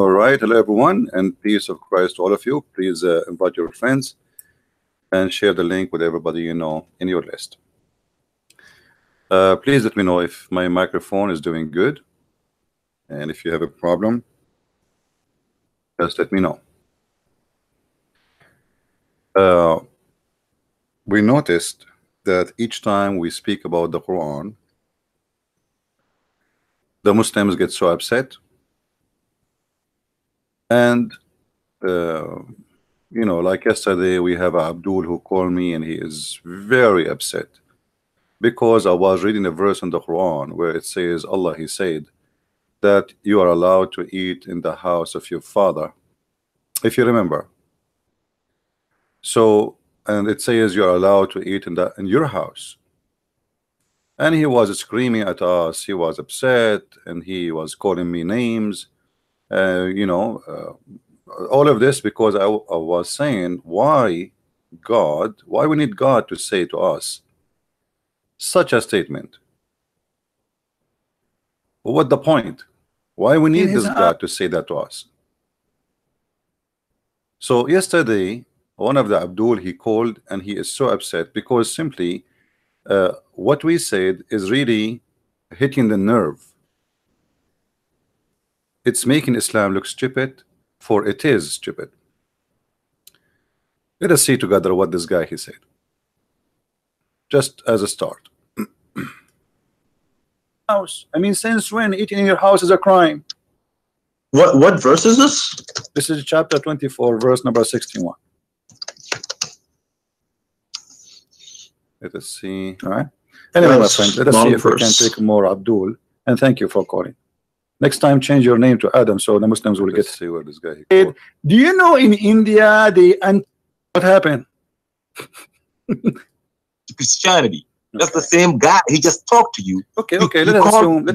All right, hello everyone, and peace of Christ to all of you. Please invite your friends and share the link with everybody you know in your list. Please let me know if my microphone is doing good, and if you have a problem, just let me know. We noticed that each time we speak about the Quran, the Muslims get so upset, and you know, like yesterday we have Abdul who called me and he is very upset because I was reading a verse in the Quran where it says, Allah, he said that you are allowed to eat in the house of your father, if you remember. So, and it says you are allowed to eat in your house. And he was screaming at us, he was upset, and he was calling me names. You know, all of this because I was saying, why we need God to say to us such a statement? What the point? Why we need this God to say that to us? So yesterday, one of the Abdul, he called and he is so upset because simply what we said is really hitting the nerve. It's making Islam look stupid, for it is stupid. Let us see together what this guy he said, just as a start. House. I mean, since when eating in your house is a crime? What verse is this? This is chapter 24, verse number 61. Let us see. All right. Anyway, my friend, let us see if we can take more Abdul. And thank you for calling. Next time, change your name to Adam so the Muslims will get to see where this guy. Do you know in India what happened? Christianity. That's the same guy. He just talked to you. Okay, okay. Let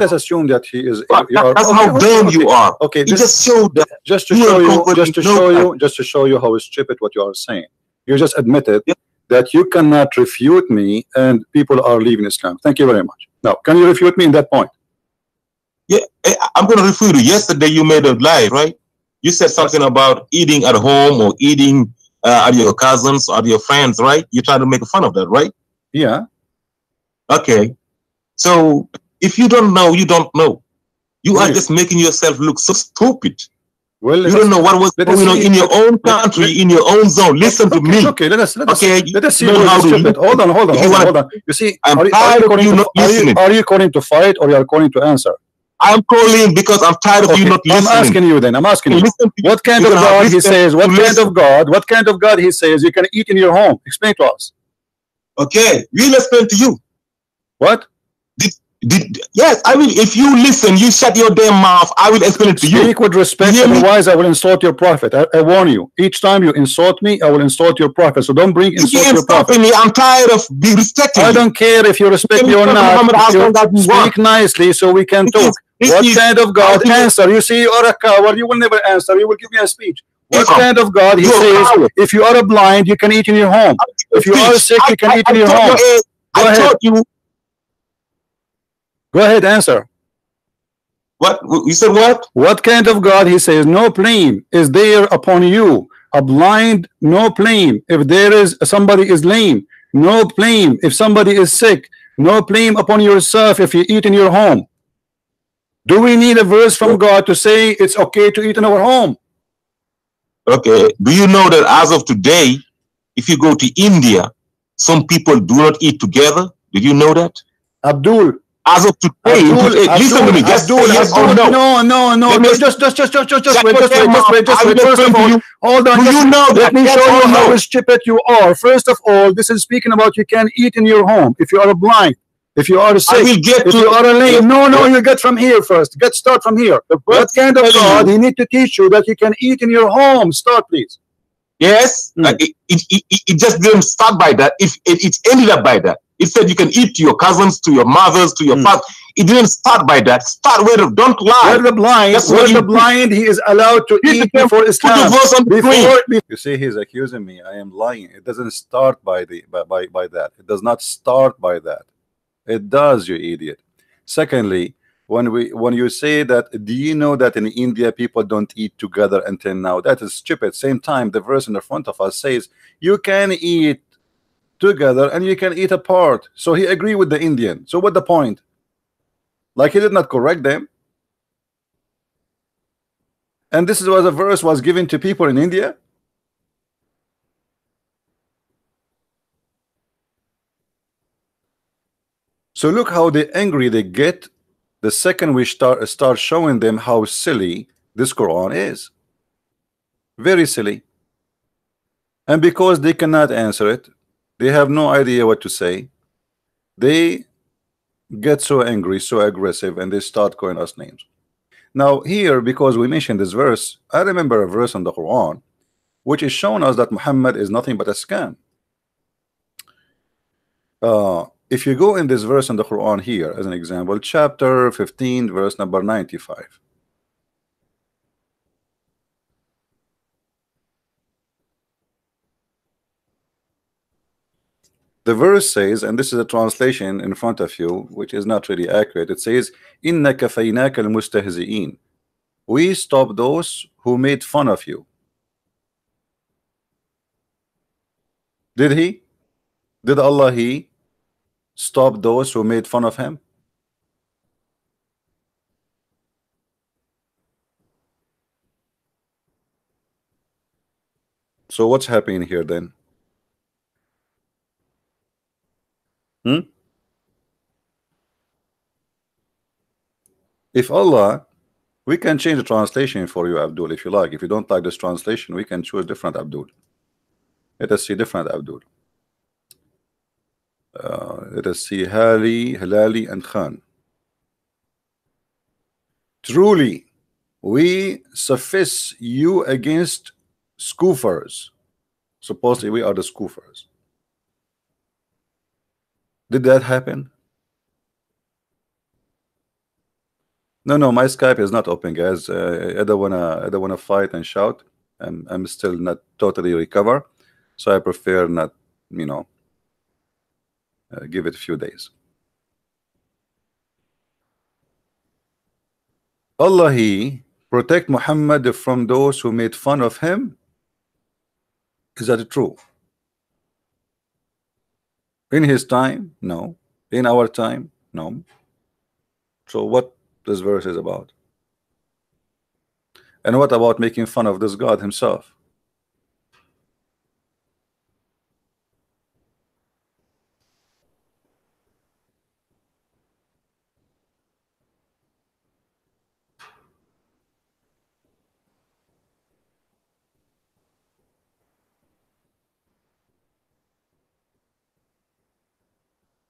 us assume that he is. That's how dumb you are. Okay, he just showed that. Just to show you how stupid what you are saying. You just admitted that you cannot refute me, and people are leaving Islam. Thank you very much. Now, can you refute me in that point? Yeah, I'm going to refute you. Yesterday, you made a lie, right? You said something about eating at home or eating at your cousins or your friends, right? You try to make fun of that, right? Yeah. Okay. So if you don't know, you don't know. You are just making yourself look so stupid. Well, you don't know what was going on in your own country, in your own zone. Listen to me. Okay, let us see. How stupid. Hold on. You see, I'm tired of you not listening. Are you calling to fight or you are calling to answer? I'm calling because I'm tired of you not listening. I'm asking you then. I'm asking you. What kind of God he says? What kind of God he says you can eat in your home? Explain to us. Okay, we'll explain to you. What? Yes, I will. If you listen, you shut your damn mouth. I will explain it to you. Speak with respect, otherwise I will insult your prophet. I warn you. Each time you insult me, I will insult your prophet. So don't bring insult your prophet. Me. I'm tired of being respected. I don't care if you respect me or not. Speak nicely so we can talk. What kind of God? Answer. You see, you're a coward. You will never answer. You will give me a speech. What kind of God? He says, if you are blind, you can eat in your home. If you are sick, you can eat in your home. Go ahead. Go ahead, answer. What? You said what? What kind of God? He says, no blame is there upon you. A blind, no blame. If there is somebody is lame, no blame. If somebody is sick, no blame upon yourself if you eat in your home. Do we need a verse from God to say it's okay to eat in our home? Okay. Do you know that as of today, if you go to India, some people do not eat together? Did you know that? Abdul. As of today, listen to me. Just yes or no. No. Just wait. First of all, hold on. Let me show you how stupid you are. First of all, this is speaking about you can eat in your home. If you are blind, if you are sick, if you are lame. No, you get from here first. Start from here. What kind of God he need to teach you that you can eat in your home? Start, please. Yes, it just didn't start by that. It ended up by that. It said you can eat to your cousins, to your mothers, to your fathers. It didn't start by that. Start where don't lie. Where the blind, he is allowed to eat before Islam. You see, he's accusing me. I am lying. It doesn't start by that. It does not start by that. It does, you idiot. Secondly, when you say that, do you know that in India people don't eat together until now? That is stupid. Same time, the verse in the front of us says you can eat together and you can eat apart. So he agreed with the Indian. So what the point? Like, he did not correct them. And this is what the verse was given to people in India. So look how angry they get the second we start showing them how silly this Quran is. Very silly. And because they cannot answer it, they have no idea what to say, they get so angry, so aggressive, and they start calling us names. Now here, because we mentioned this verse, I remember a verse in the Quran which is showing us that Muhammad is nothing but a scam. If you go in this verse in the Quran here as an example, chapter 15 verse number 95, the verse says, and this is a translation in front of you which is not really accurate, it says inna kafaynaka al-mustahzi'in, we stop those who made fun of you. Did he? Did Allah stop those who made fun of him? So what's happening here then? If Allah, we can change the translation for you, Abdul, if you like. If you don't like this translation, we can choose different Abdul. Let us see different Abdul. Let us see Hilali and Khan. Truly, we suffice you against scoffers. Supposedly we are the scoffers. Did that happen? No, my Skype is not open, guys. I don't wanna fight and shout. I'm still not totally recover, so I prefer not, give it a few days. Allah protect Muhammad from those who made fun of him. Is that true? In his time, no. In our time, no. So what this verse is about? And what about making fun of this God himself?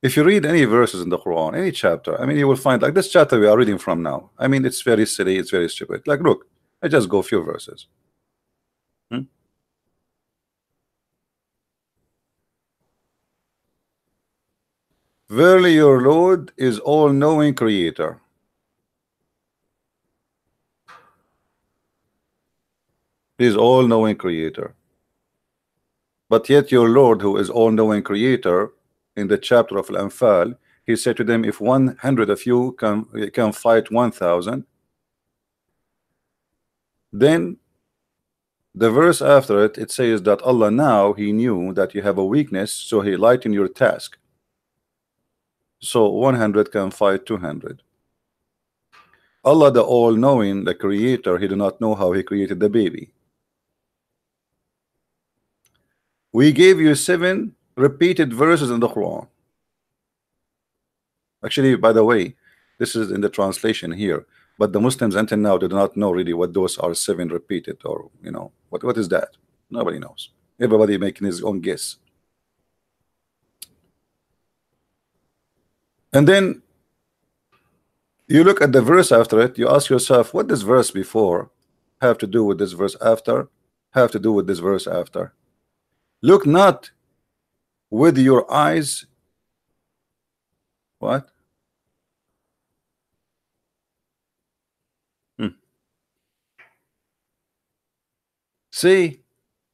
If you read any verses in the Quran, any chapter, I mean, you will find, like this chapter we are reading from now, I mean, it's very silly, it's very stupid. Like, look, I just go a few verses. Verily your Lord is all-knowing creator. He is all-knowing creator. But yet your Lord, who is all-knowing creator, in the chapter of Al-Anfal, he said to them, if 100 of you can fight 1,000, then the verse after it, it says that Allah now, he knew that you have a weakness, so he lightened your task. So 100 can fight 200. Allah, the all-knowing, the creator, he did not know how he created the baby. We gave you 7 repeated verses in the Quran. Actually, by the way, this is in the translation here, but the Muslims until now do not know really what those are 7 repeated, or what is that? Nobody knows. Everybody making his own guess. And then you look at the verse after it, you ask yourself, what does verse before have to do with this verse after, have to do with this verse after? Look not with your eyes. What? See,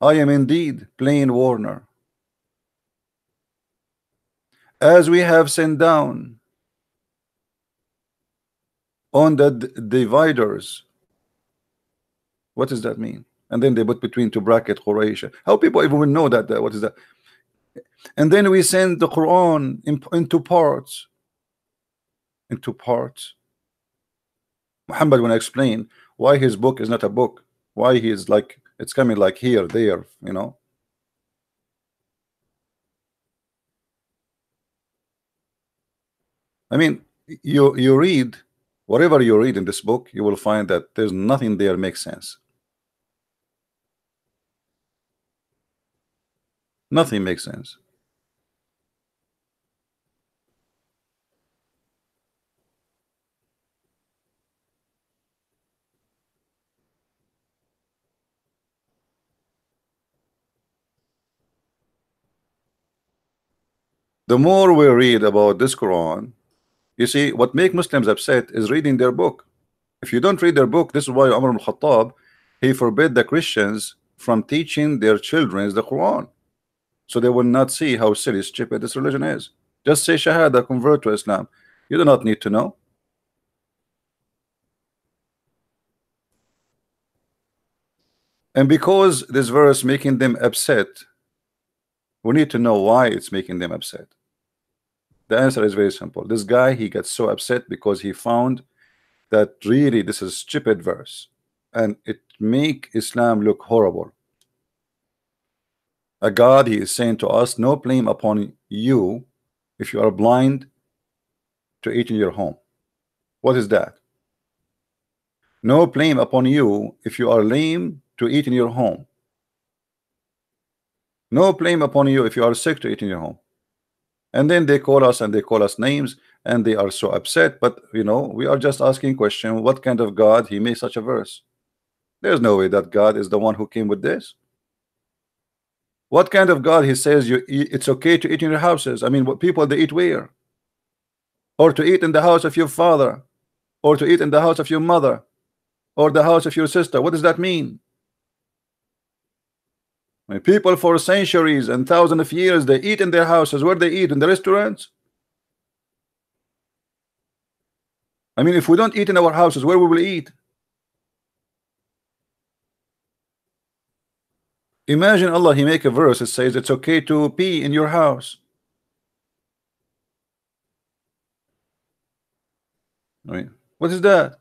I am indeed plain warner. As we have sent down on the dividers. What does that mean? And then they put between two bracket Quraysh. How people even will know that? What is that? And then we send the Quran into parts. Into parts. Muhammad, when I explain why his book is not a book, why he is like it's coming like here, there, you know. I mean, you read whatever you read in this book, you will find that there's nothing there makes sense. Nothing makes sense. The more we read about this Quran, you see, what make Muslims upset is reading their book. If you don't read their book, this is why Umar ibn Khattab, he forbid the Christians from teaching their children the Quran, so they will not see how silly, stupid this religion is. Just say Shahada, convert to Islam. You do not need to know. And because this verse making them upset, we need to know why it's making them upset. The answer is very simple. This guy, he gets so upset because he found that really this is a stupid verse and it make Islam look horrible. A God, he is saying to us, no blame upon you if you are blind to eat in your home. What is that? No blame upon you if you are lame to eat in your home. No blame upon you if you are sick to eat in your home. And then they call us and they call us names and they are so upset. But you know, we are just asking question, what kind of God he made such a verse? There's no way that God is the one who came with this. What kind of God he says it's okay to eat in your houses? I mean, what people they eat where? Or to eat in the house of your father, or to eat in the house of your mother, or the house of your sister. What does that mean? I mean, people for centuries and thousands of years, they eat in their houses. Where they eat? In the restaurants? I mean, if we don't eat in our houses, where we will eat? Imagine Allah, he make a verse that says it's okay to pee in your house. I mean, what is that?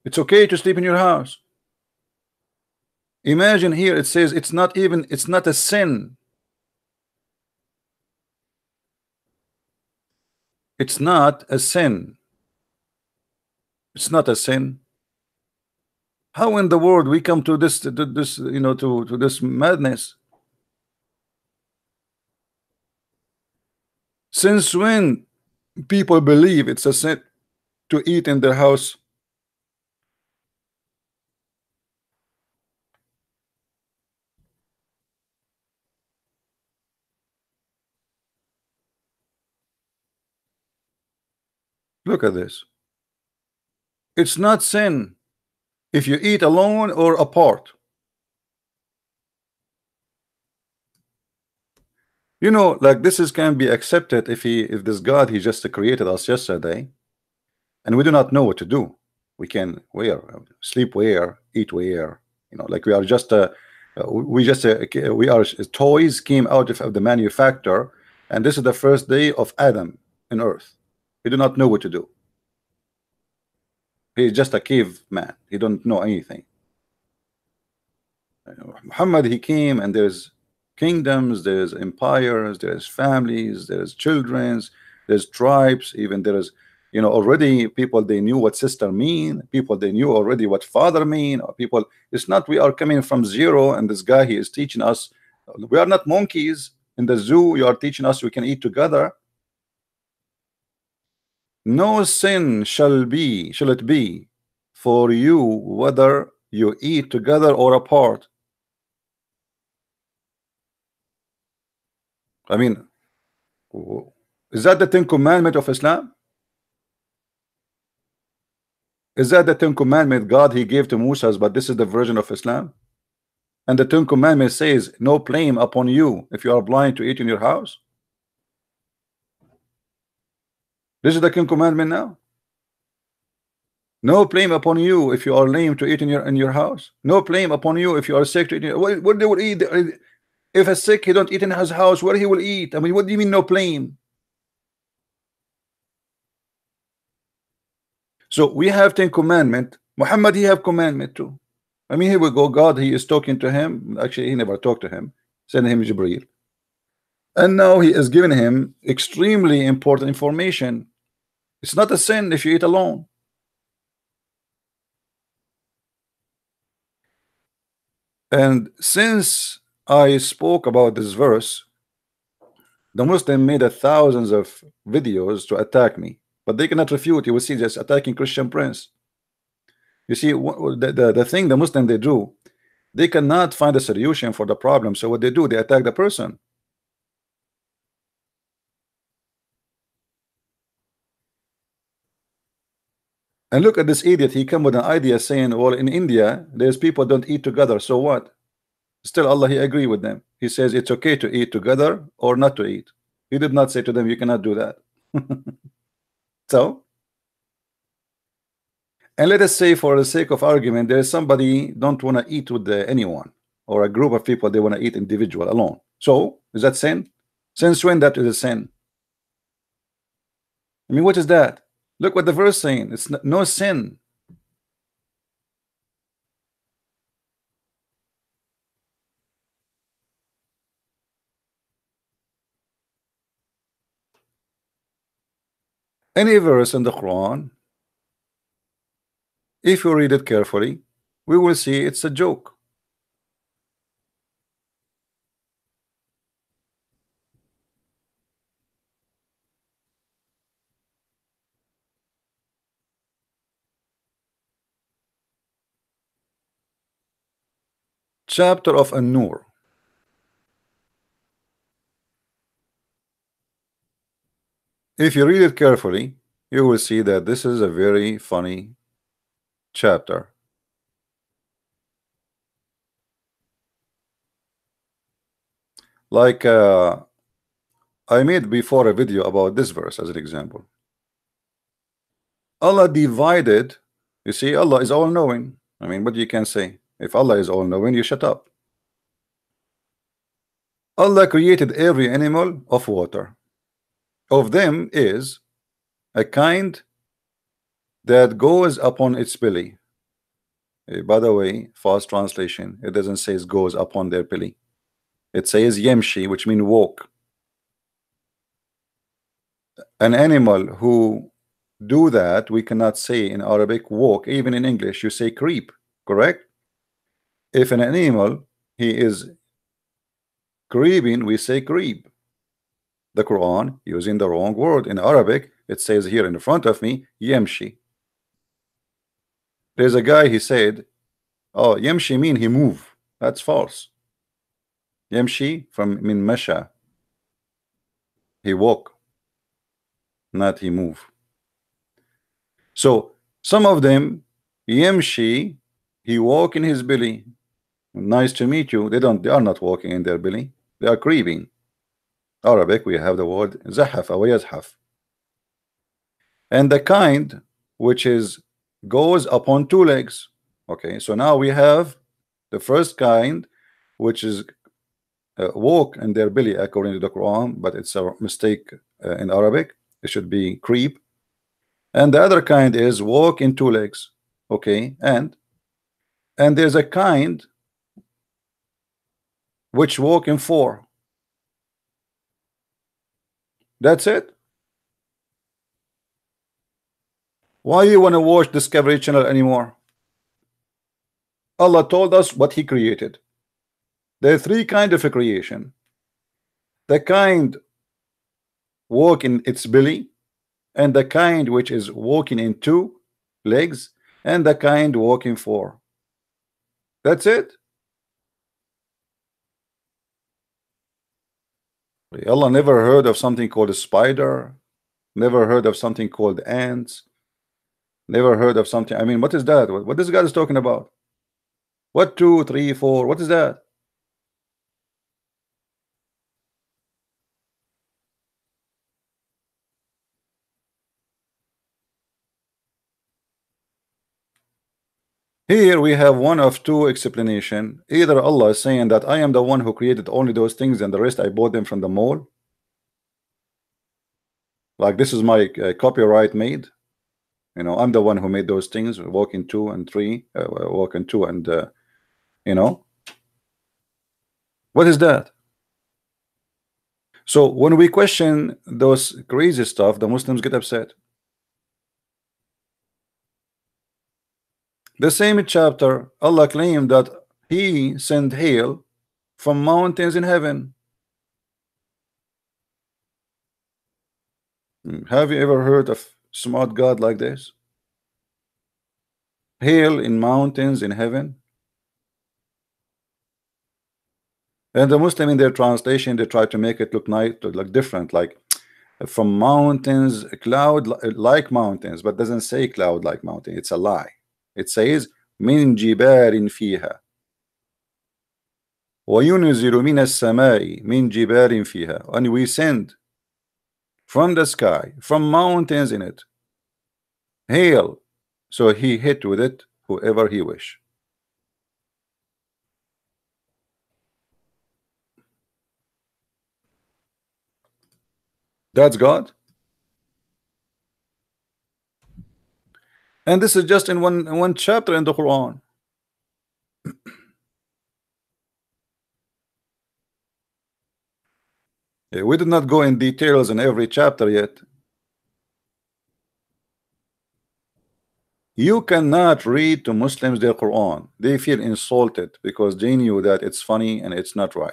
It's okay to sleep in your house. Imagine here it says it's not a sin. It's not a sin. It's not a sin. How in the world we come to this you know, to this madness? Since when people believe it's a sin to eat in their house? Look at this. It's not sin if you eat alone or apart. You know, like this can be accepted if this God, he just created us yesterday and we do not know what to do. We can sleep where, eat where, you know, like we are just we are toys came out of the manufacturer, and this is the first day of Adam in earth. He do not know what to do. He's just a caveman. He don't know anything. Muhammad, he came, and there's kingdoms, there's empires, there's families, there's children's, there's tribes, even there is, you know, already people they knew what sister mean, people they knew already what father mean, or people, it's not we are coming from zero and this guy he is teaching us. We are not monkeys in the zoo. You are teaching us we can eat together. No sin shall it be for you whether you eat together or apart. I mean, is that the 10 commandment of Islam? Is that the 10 commandment God he gave to Moses, but this is the version of Islam? And the 10 commandment says no blame upon you if you are blind to eat in your house. This is the 10 commandment now. No blame upon you if you are lame to eat in your house. No blame upon you if you are sick to eat. What they will eat? If a sick, he don't eat in his house, where he will eat? I mean, what do you mean no blame? So we have 10 commandment. Muhammad, he have commandment too. I mean, here we go. God, he is talking to him. Actually, he never talked to him. Send him Jibreel. And now he is giving him extremely important information. It's not a sin if you eat alone. And since I spoke about this verse, the Muslim made thousands of videos to attack me, but they cannot refute. You will see just attacking Christian Prince. You see, the thing the Muslim they do, they cannot find a solution for the problem. So what they do, they attack the person. And look at this idiot. He come with an idea saying, well, in India, there's people don't eat together. So what? Still, Allah, he agree with them. He says it's okay to eat together or not to eat. He did not say to them, you cannot do that. So, and let us say for the sake of argument, there is somebody don't want to eat with anyone, or a group of people, they want to eat individual alone. So, is that sin? Since when that is a sin? I mean, what is that? Look what the verse saying. It's no sin. Any verse in the Quran, if you read it carefully, we will see it's a joke. Chapter of An-Nur. If you read it carefully, you will see that this is a very funny chapter. Like I made before a video about this verse as an example. Allah divided, you see, Allah is all-knowing. I mean, what you can say? If Allah is all-knowing, you shut up. Allah created every animal of water. Of them is a kind that goes upon its belly. By the way, fast translation, it doesn't say it goes upon their belly. It says yemshi, which means walk. An animal who do that, we cannot say in Arabic walk. Even in English, you say creep, correct? If an animal, he is creeping, we say creep. The Quran using the wrong word. In Arabic, it says here in front of me, yemshi. There's a guy, he said, oh, yemshi mean he move. That's false. Yemshi from min masha. He walk, not he move. So some of them, yemshi, he walk in his belly. Nice to meet you. They are not walking in their belly. They are creeping. Arabic, we have the word zahaf or yazhaf. And the kind which is goes upon two legs. Okay, so now we have the first kind, which is walk in their belly according to the Quran, but it's a mistake in Arabic. It should be creep. And the other kind is walk in two legs. Okay, and there's a kind which walk in four. That's it. Why you want to watch Discovery Channel anymore? Allah told us what he created. There are three kinds of a creation. The kind walk in its belly, and the kind which is walking in two legs, and the kind walking four. That's it. Allah never heard of something called a spider, never heard of something called ants, never heard of something. I mean, what is that? What this guy is talking about? What 2, 3, 4? What is that? Here we have one of two explanation. Either Allah is saying that I am the one who created only those things and the rest I bought them from the mall. Like this is my copyright made. You know, I'm the one who made those things. Walking 2 and 3, walking 2 and you know, what is that? So when we question those crazy stuff, the Muslims get upset. The same chapter, Allah claimed that He sent hail from mountains in heaven. Have you ever heard of smart God like this? Hail in mountains in heaven. And the Muslim in their translation, they try to make it look nice, look different, like from mountains, cloud like mountains, but doesn't say cloud like mountain. It's a lie. It says min jibarin fiha wa yunzilu min as-samai min jibarin fiha, and we send from the sky, from mountains in it, hail, so He hit with it whoever He wish. That's God. And this is just in one chapter in the Quran. We did not go in details in every chapter yet. You cannot read to Muslims their Quran. They feel insulted because they knew that it's funny and it's not right.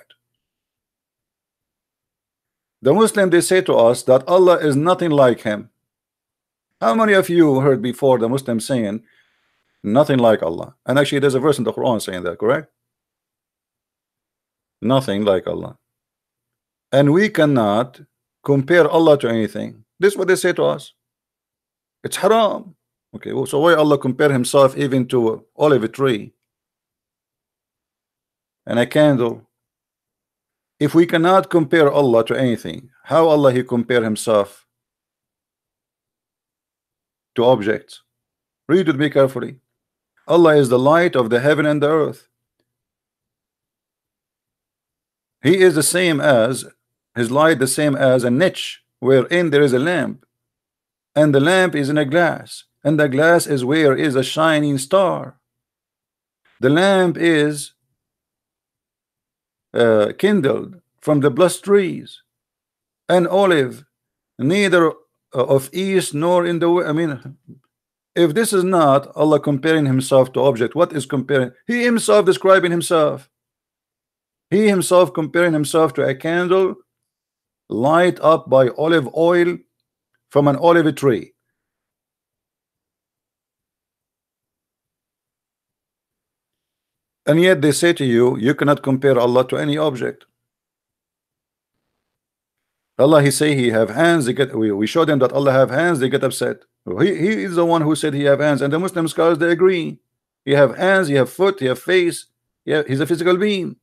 The Muslim, they say to us that Allah is nothing like Him. How many of you heard before the Muslim saying nothing like Allah? And actually there's a verse in the Quran saying that, correct? Nothing like Allah. And we cannot compare Allah to anything. This is what they say to us. It's haram. Okay, well, so why Allah compare Himself even to an olive tree and a candle? If we cannot compare Allah to anything, how Allah He compare Himself to objects? Read with me carefully. Allah is the light of the heaven and the earth. He is the same as His light, the same as a niche wherein there is a lamp, and the lamp is in a glass, and the glass is where is a shining star. The lamp is kindled from the blessed trees, an olive, neither of east nor in the west. I mean, if this is not Allah comparing Himself to object, what is comparing? He Himself describing Himself. He Himself comparing Himself to a candle light up by olive oil from an olive tree. And yet they say to you, you cannot compare Allah to any object. Allah, He say He have hands. They get, we show them that Allah have hands. They get upset. He is the one who said He have hands, and the Muslim scholars, they agree. He have hands. He have foot. He have face. Yeah, He's a physical being.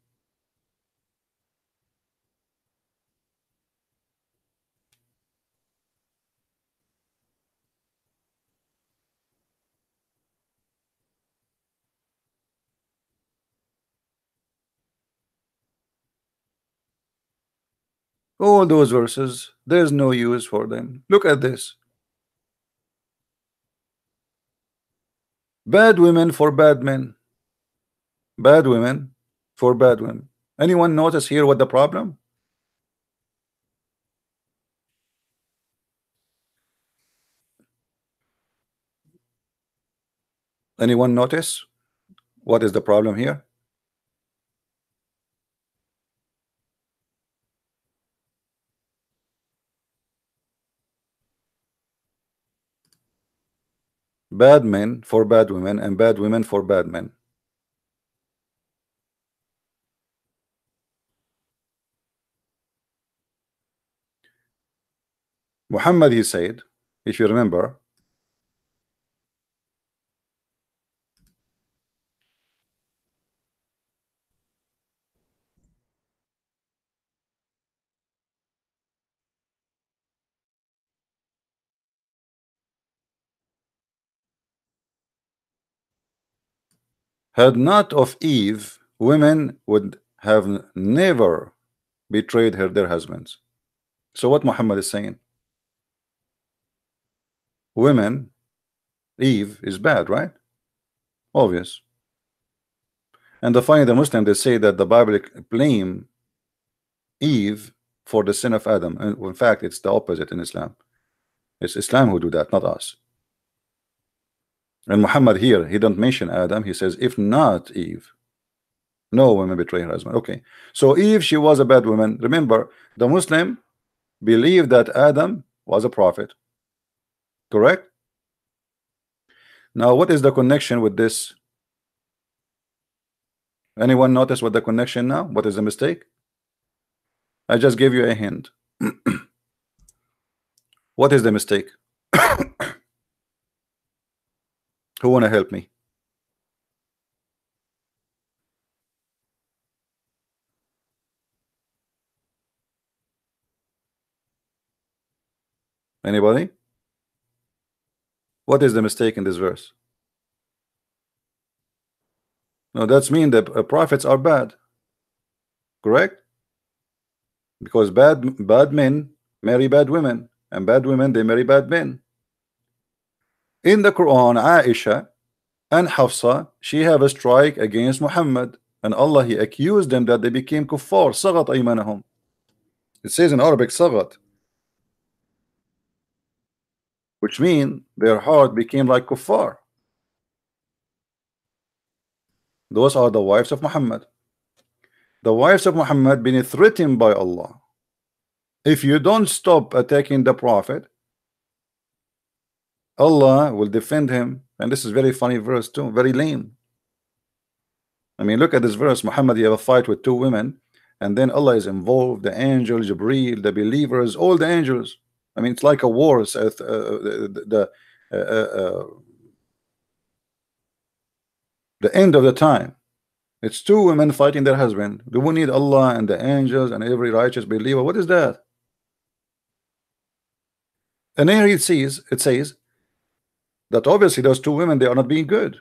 All those verses, there's no use for them. Look at this. Bad women for bad men. Bad women for bad women. Anyone notice here what the problem? Anyone notice what is the problem here? Bad men for bad women and bad women for bad men. Muhammad, he said, if you remember, Had not of Eve, women would have never betrayed their husbands. So what Muhammad is saying, women, Eve is bad, right? Obvious. And finally, the Muslim, they say that the Bible blame Eve for the sin of Adam, and in fact it's the opposite in Islam. It's Islam who do that, not us. And Muhammad here, he don't mention Adam. He says, if not Eve, no woman betray her husband. Okay, so Eve, she was a bad woman. Remember, the Muslim believed that Adam was a prophet, correct? Now what is the connection with this? Anyone notice what the connection now? What is the mistake? I just gave you a hint. What is the mistake? Who wanna help me? Anybody? What is the mistake in this verse? No, that's mean that prophets are bad, correct? Because bad men marry bad women, and bad women, they marry bad men. In the Quran, Aisha and Hafsa, she have a strike against Muhammad, and Allah, he accused them that they became kuffar. Sagat aymanahum. It says in Arabic, sagat, which means their heart became like kuffar. Those are the wives of Muhammad. The wives of Muhammad been threatened by Allah. If you don't stop attacking the prophet, Allah will defend him. And this is very funny verse too, very lame. I mean, look at this verse. Muhammad, you have a fight with two women, and then Allah is involved, the angel Jibreel, the believers, all the angels. I mean, it's like a war. The end of the time. It's two women fighting their husband. Do we need Allah and the angels and every righteous believer? What is that? And here it says that obviously those two women, they are not being good.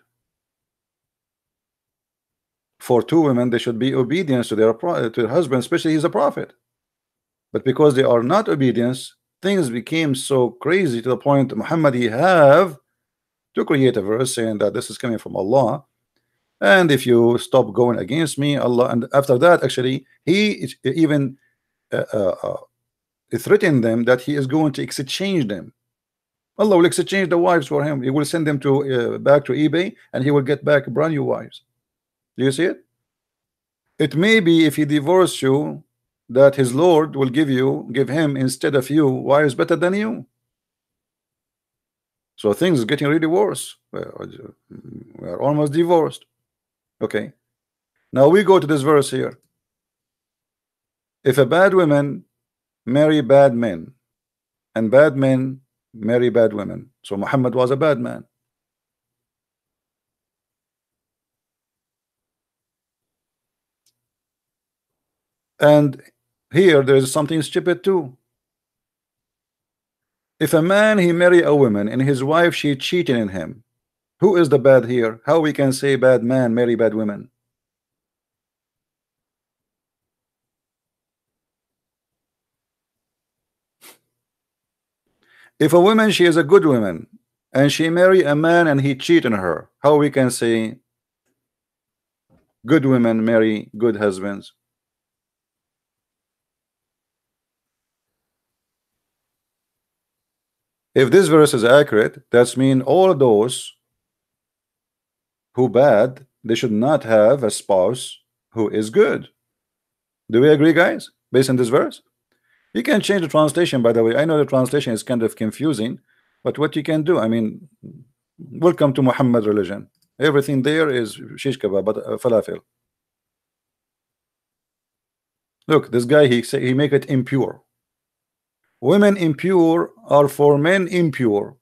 For two women, they should be obedience to their husband, especially he's a prophet. But because they are not obedience, things became so crazy to the point Muhammad, he have to create a verse saying that this is coming from Allah, and if you stop going against me, Allah. And after that, actually, he even threatened them that he is going to exchange them. Allah will exchange the wives for him. He will send them to back to eBay, and he will get back brand new wives. Do you see it? It may be if he divorces you, that his Lord will give him instead of you wives better than you. So things are getting really worse. We are almost divorced. Okay. Now we go to this verse here. If a bad woman marry bad men, and bad men marry bad women, so Muhammad was a bad man. And here there is something stupid too. If a man he marry a woman and his wife she cheating in him, who is the bad here? How we can say bad man marry bad women? If a woman she is a good woman and she marry a man and he cheat on her, how we can say good women marry good husbands? If this verse is accurate, that's mean all those who bad, they should not have a spouse who is good. Do we agree, guys, based on this verse? You can change the translation, by the way. I know the translation is kind of confusing, but what you can do, I mean, welcome to Muhammad religion. Everything there is shish kebab, but falafel. Look, this guy, he make it impure. Women impure are for men impure,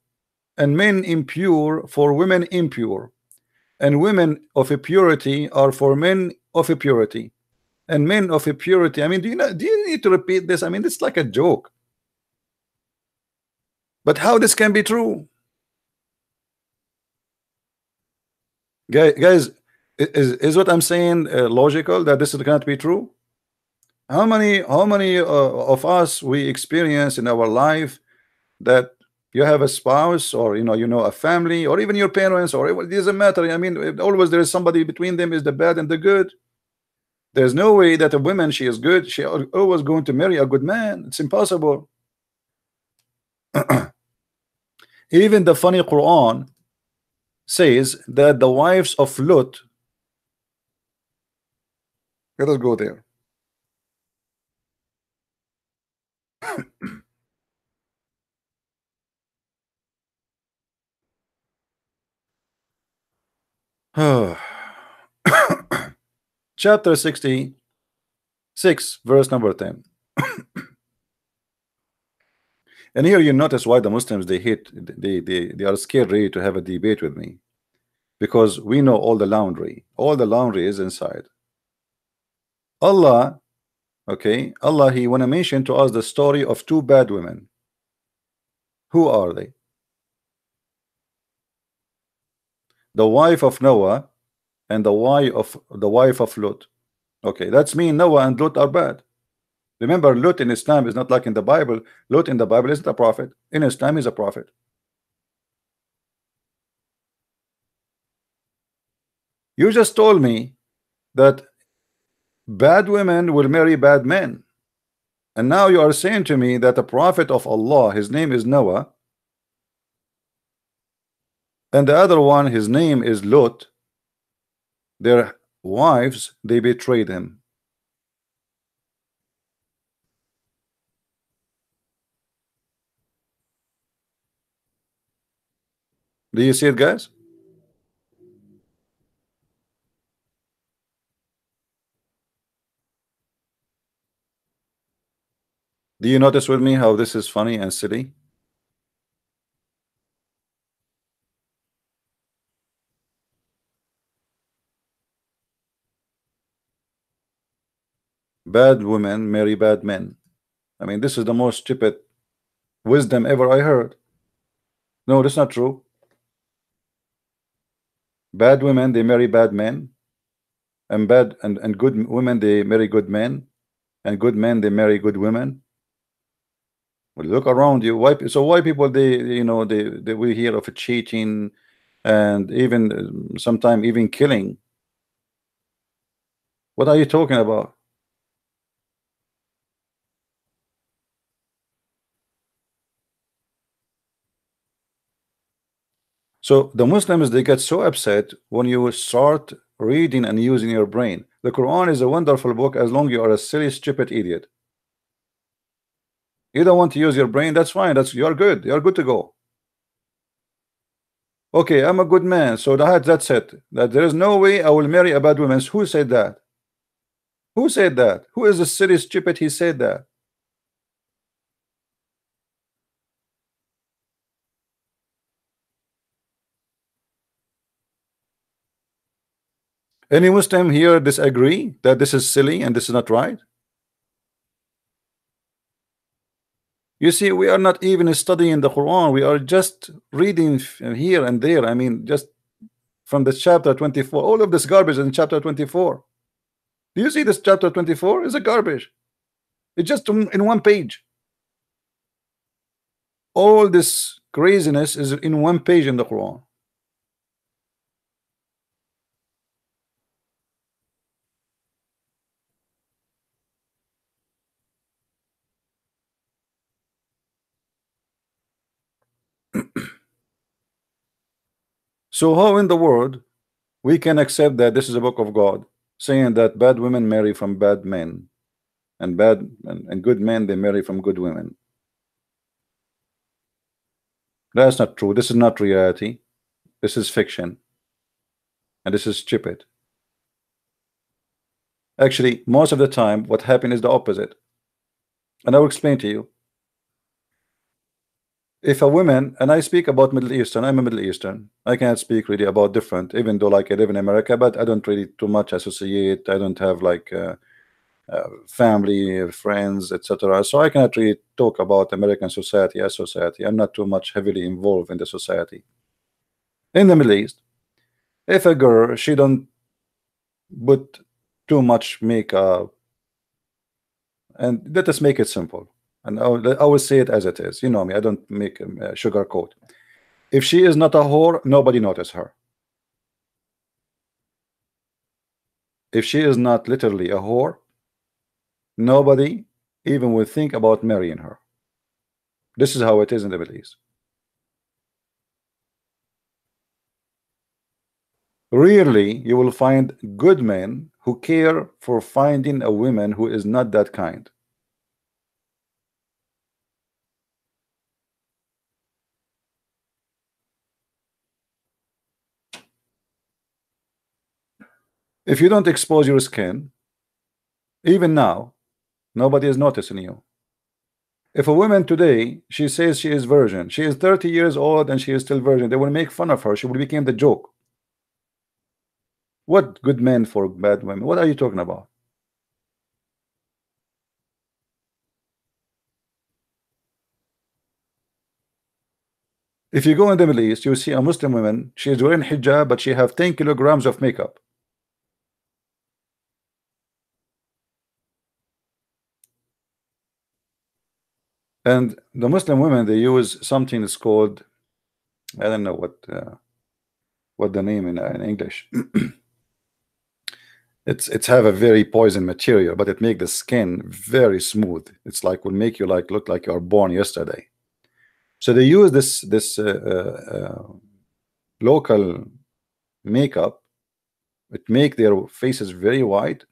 and men impure for women impure, and women of a purity are for men of a purity, and men of a purity. I mean, do you need to repeat this? I mean, it's like a joke. But how this can be true? Guys, Is what I'm saying logical that this cannot be true? How many of us we experience in our life that you have a spouse, or a family, or even your parents, or it doesn't matter. I mean, always there is somebody between them, is the bad and the good. There's no way that a woman, she is good, she always going to marry a good man. It's impossible. Even the funny Quran says that the wives of Lut, let us go there. Chapter 66, verse number 10. And here you notice why the Muslims, they are scared really to have a debate with me, because we know all the laundry is inside. Allah, okay, Allah, he want to mention to us the story of two bad women. Who are they? The wife of Noah and the wife of Lut. Okay, that's mean Noah and Lut are bad. Remember, Lut in Islam is not like in the Bible. Lut in the Bible isn't a prophet. In Islam is a prophet. You just told me that bad women will marry bad men, and now you are saying to me that the prophet of Allah, his name is Noah, and the other one, his name is Lut, their wives, they betrayed him. Do you see it, guys? Do you notice with me how this is funny and silly? Bad women marry bad men. I mean, this is the most stupid wisdom ever I heard. No, that's not true. Bad women, they marry bad men, and good women, they marry good men, and good men, they marry good women. Well, look around you. Why people, they we hear of cheating, and even sometimes even killing. What are you talking about? So the Muslims, they get so upset when you start reading and using your brain. The Quran is a wonderful book as long as you are a silly, stupid idiot. You don't want to use your brain, that's fine. You're good. You're good to go. Okay, I'm a good man, so that's it. That there is no way I will marry a bad woman. Who said that? Who said that? Who is the silly, stupid? He said that. Any Muslim here disagree that this is silly and this is not right? You see, we are not even studying the Quran. We are just reading here and there. I mean, just from the chapter 24. All of this garbage in chapter 24. Do you see this chapter 24? Is a garbage. It's just in one page. All this craziness is in one page in the Quran. So how in the world we can accept that this is a book of God saying that bad women marry from bad men, and good men, they marry from good women? That's not true. This is not reality. This is fiction, and this is stupid. Actually, most of the time what happened is the opposite, and I will explain to you. If a woman, and I speak about Middle Eastern, I'm a Middle Eastern, I can't speak really about different, even though like I live in America, but I don't really too much associate. I don't have like family, friends, etc. So I cannot really talk about American society as society. I'm not too much heavily involved in the society. In the Middle East, if a girl, she don't put too much makeup, and let us make it simple. And I will say it as it is. You know me, I don't make sugarcoat. If she is not a whore, nobody notice her. If she is not literally a whore, nobody even will think about marrying her. This is how it is in the Middle East. Rarely you will find good men who care for finding a woman who is not that kind. If you don't expose your skin, even now, nobody is noticing you. If a woman today, she says she is virgin, she is 30 years old and she is still virgin, they will make fun of her. She will become the joke. What good men for bad women? What are you talking about? If you go in the Middle East, you see a Muslim woman, she is wearing hijab, but she have 10 kilograms of makeup. And the Muslim women, they use something that's called, I don't know what the name in English. It's have a very poison material, but it make the skin very smooth. It's like will make you like look like you are born yesterday. So they use this local makeup. It make their faces very white,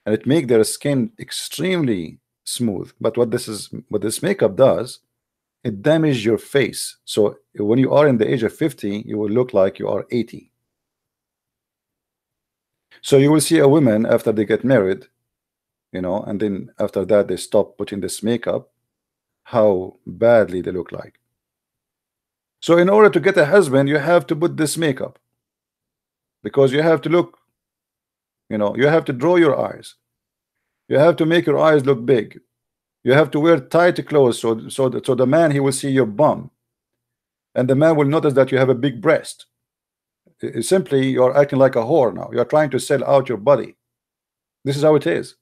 and it make their skin extremely smooth. But what this makeup does, it damages your face. So when you are in the age of 50, you will look like you are 80. So you will see a woman after they get married, you know, and then after that they stop putting this makeup, how badly they look like. So in order to get a husband, you have to put this makeup, because you have to look, you know, you have to draw your eyes, you have to make your eyes look big, you have to wear tight clothes so the man, he will see your bum, and the man will notice that you have a big breast. Simply, you're acting like a whore now. You're trying to sell out your body. This is how it is.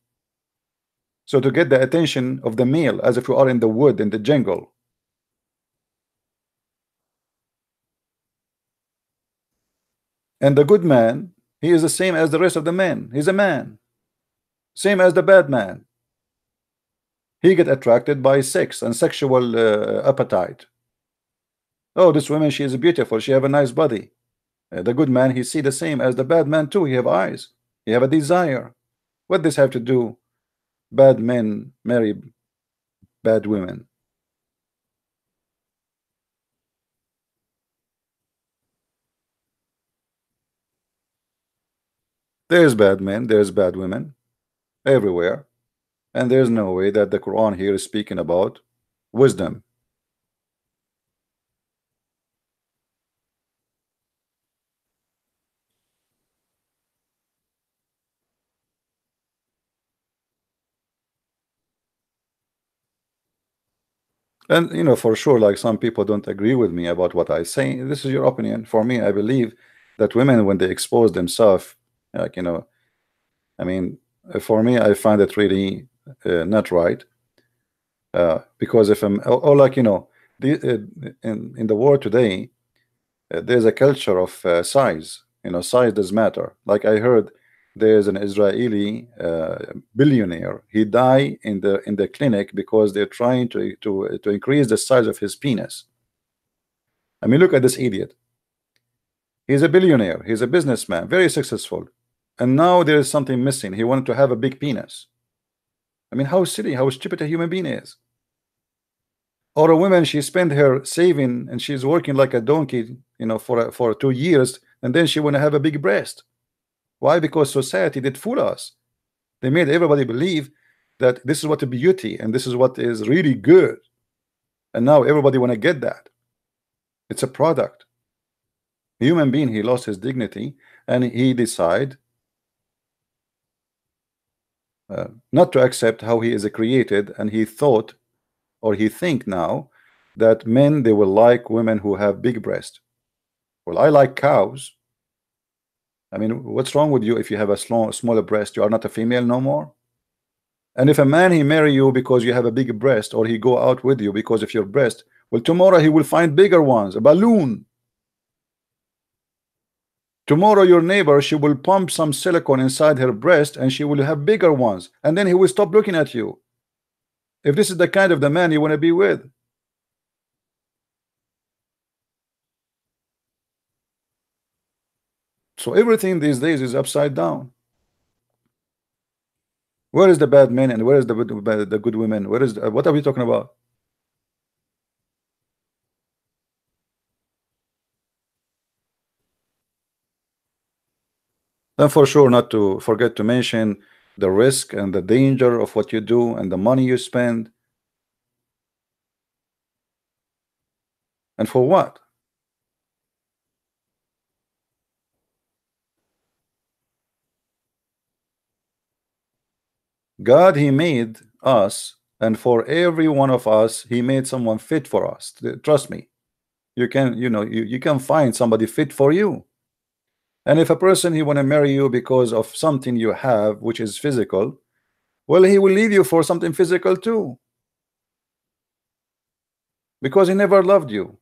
So to get the attention of the male, as if you are in the wood, in the jungle. And the good man, he is the same as the rest of the men. He's a man, same as the bad man. He get attracted by sex and sexual appetite. Oh, this woman, she is beautiful, she have a nice body. The good man, he see the same as the bad man too. He have eyes, he have a desire. What does have to do? Bad men marry bad women. There's bad men, there's bad women everywhere, and there's no way that the Quran here is speaking about wisdom. And you know, for sure, like some people don't agree with me about what I say. This is your opinion. For me, I believe that women, when they expose themselves, like, you know, I mean, for me, I find it really not right. Because if I'm, or like, you know, in the world today, there's a culture of size. You know, size does matter. Like I heard, there's an Israeli billionaire. He died in the clinic because they're trying to increase the size of his penis. I mean, look at this idiot. He's a billionaire. He's a businessman, very successful, and now there is something missing. He wanted to have a big penis. I mean, how silly, how stupid a human being is. Or a woman, she spent her saving and she's working like a donkey, you know, for 2 years, and then she want to have a big breast. Why? Because society did fool us. They made everybody believe that this is what a beauty and this is what is really good, and now everybody want to get that. It's a product. A human being, he lost his dignity, and he decide not to accept how he is created, and he thought, or he think now, that men, they will like women who have big breast. Well, I like cows. I mean, what's wrong with you if you have a smaller breast? You are not a female no more. And if a man he marry you because you have a big breast, or he go out with you because of your breast, well, tomorrow he will find bigger ones, a balloon. Tomorrow your neighbor, she will pump some silicone inside her breast and she will have bigger ones, and then he will stop looking at you. If this is the kind of the man you want to be with. So everything these days is upside down. Where is the bad men and where is the good women? Where is what are we talking about? Then for sure not to forget to mention the risk and the danger of what you do and the money you spend. And for what? God, he made us, and for every one of us he made someone fit for us. Trust me, you can, you can find somebody fit for you. And if a person he want to marry you because of something you have which is physical, well, he will leave you for something physical too, because he never loved you.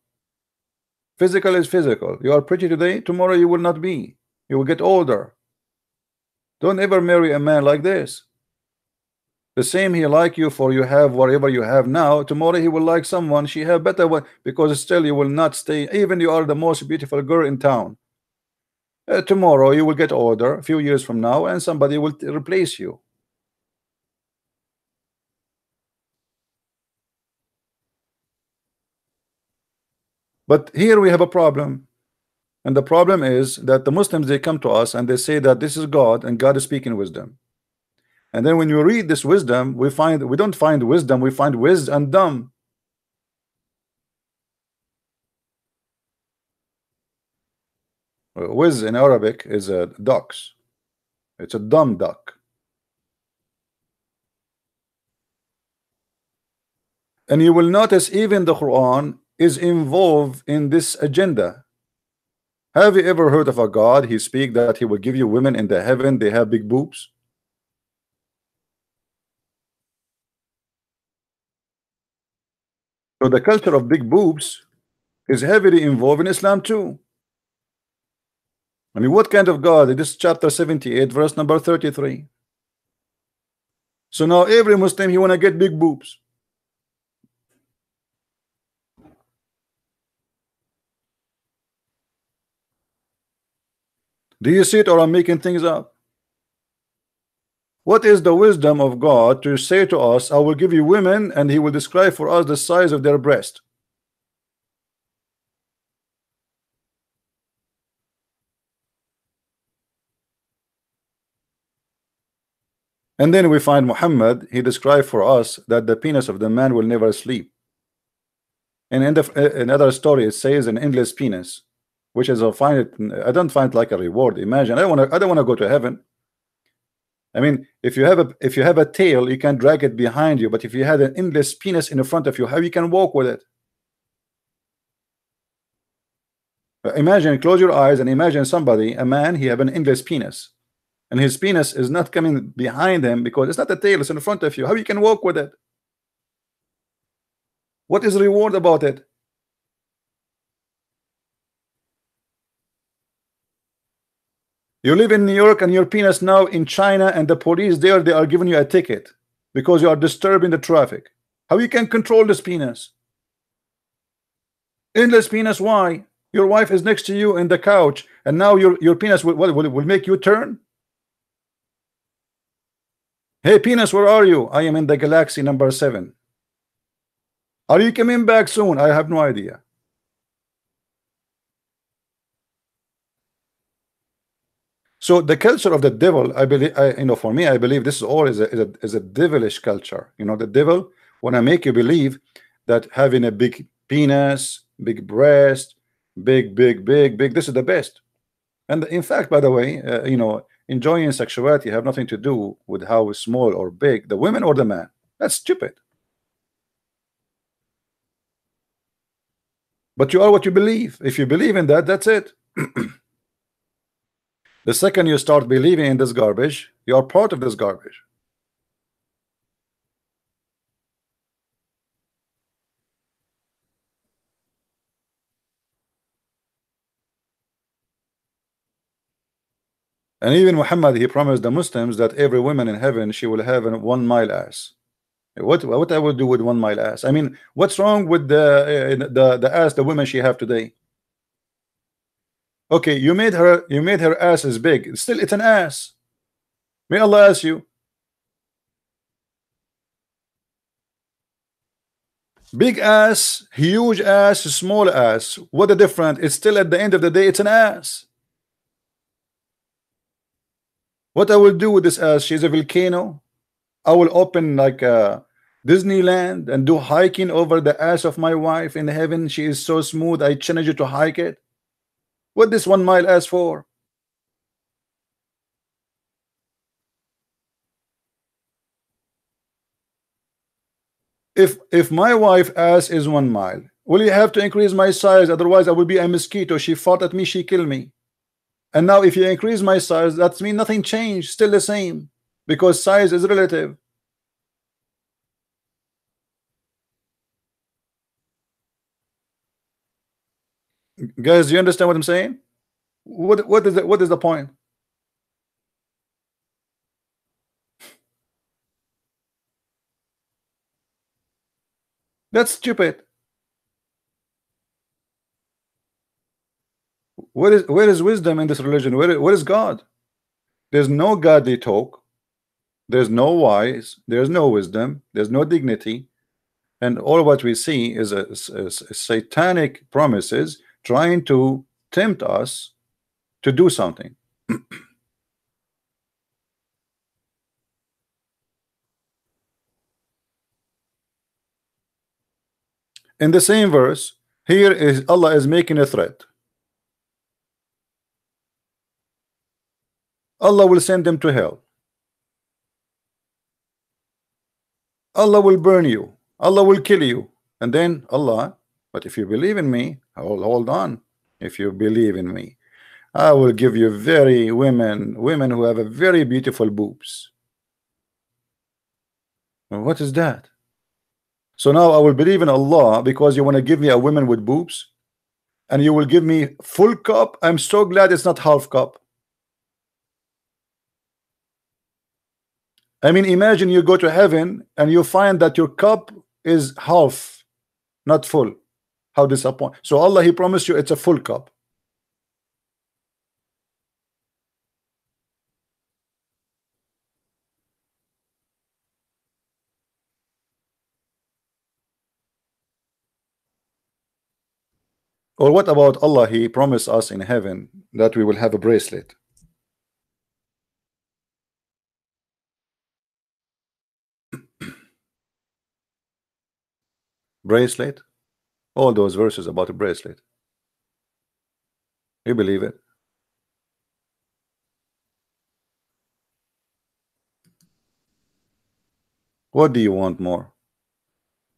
Physical is physical. You are pretty today, tomorrow you will not be. You will get older. Don't ever marry a man like this. The same he like you for you have whatever you have now, tomorrow he will like someone she have better one, because still you will not stay, even you are the most beautiful girl in town. Tomorrow you will get older, a few years from now, and somebody will replace you. But here we have a problem, and the problem is that the Muslims, they come to us and they say that this is God and God is speaking wisdom. And then when you read this wisdom, we don't find wisdom, we find wiz and dumb. Wiz in Arabic is a ducks. It's a dumb duck. And you will notice even the Quran is involved in this agenda. Have you ever heard of a God he speak that he will give you women in the heaven, they have big boobs? So the culture of big boobs is heavily involved in Islam too. I mean, what kind of God? This is chapter 78 verse number 33. So now every Muslim, he want to get big boobs. Do you see it, or I'm making things up? What is the wisdom of God to say to us, I will give you women and he will describe for us the size of their breast? And then we find Muhammad, he described for us that the penis of the man will never sleep. And in another story it says an endless penis, which is I don't find it like a reward. Imagine, I don't want to go to heaven. I mean, if you have a tail, you can drag it behind you, but if you had an endless penis in the front of you, how you can walk with it? Imagine, close your eyes and imagine somebody, a man, he have an endless penis, and his penis is not coming behind him because it's not a tail, it's in front of you. How you can walk with it? What is the reward about it? You live in New York and your penis now in China, and the police there, they are giving you a ticket because you are disturbing the traffic. How you can control this penis? Endless penis, why? Your wife is next to you in the couch, and now your penis will make you turn? Hey penis, where are you? I am in the galaxy number 7. Are you coming back soon? I have no idea. So the culture of the devil, I believe, for me, I believe this is all is a devilish culture. The devil want to make you believe that having a big penis, big breast, big, this is the best. And in fact, by the way, enjoying sexuality have nothing to do with how small or big the women or the man. That's stupid. But you are what you believe. If you believe in that, that's it. The second you start believing in this garbage, you are part of this garbage. And even Muhammad, he promised the Muslims that every woman in heaven, she will have a 1 mile ass. What I would do with 1 mile ass? I mean, what's wrong with the ass the women she have today? Okay, you made her ass as big. Still, it's an ass. May Allah ask you. Big ass, huge ass, small ass. What the difference? It's still at the end of the day, it's an ass. What I will do with this ass? She's a volcano. I will open like a Disneyland and do hiking over the ass of my wife in heaven. She is so smooth. I challenge you to hike it. What this 1 mile ass for? If my wife ass is 1 mile, will you have to increase my size? Otherwise, I will be a mosquito. She fought at me, she killed me. And now, if you increase my size, that means nothing changed, still the same, because size is relative. Guys, do you understand what I'm saying? What is the point? That's stupid. Where is wisdom in this religion? Where is God? There's no godly talk. There's no wise. There's no wisdom. There's no dignity. And all what we see is a satanic promises trying to tempt us to do something. In the same verse, here is Allah is making a threat. Allah will send them to hell. Allah will burn you. Allah will kill you. And then Allah, but if you believe in me, hold on. If you believe in me, I will give you very women who have a very beautiful boobs. What is that? So now I will believe in Allah because you want to give me a woman with boobs, and you will give me full cup. I'm so glad it's not half cup. I mean, imagine you go to heaven and you find that your cup is half, not full. How disappointing. So Allah, he promised you it's a full cup. Or what about Allah? He promised us in heaven that we will have a bracelet. Bracelet? All those verses about a bracelet. You believe it? What do you want more?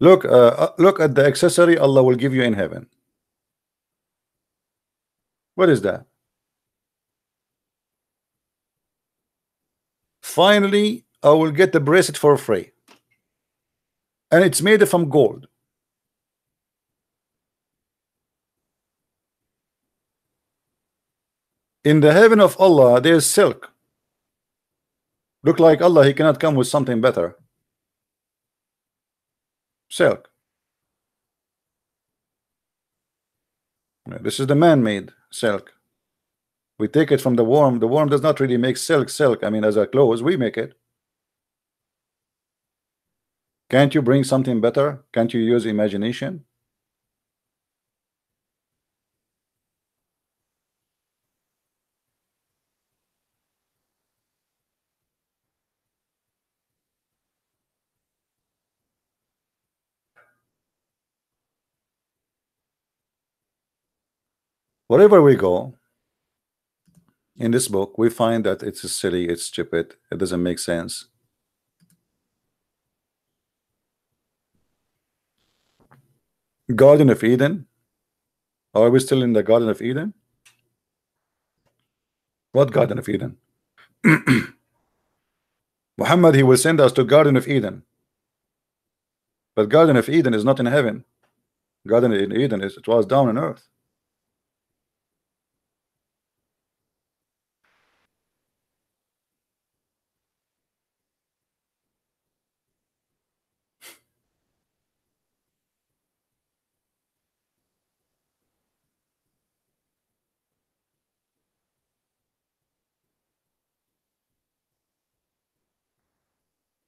Look, look at the accessory Allah will give you in heaven. What is that? Finally, I will get the bracelet for free. And it's made from gold. In the heaven of Allah, there's silk. Look like Allah, he cannot come with something better. Silk. This is the man-made silk. We take it from the worm. The worm does not really make silk. I mean, as a clothes, we make it. Can't you bring something better? Can't you use imagination? Wherever we go in this book, we find that it's silly, it's stupid, it doesn't make sense. Garden of Eden. Are we still in the Garden of Eden? What Garden of Eden? Muhammad, he will send us to Garden of Eden. But Garden of Eden is not in heaven. Garden of Eden it was down on earth.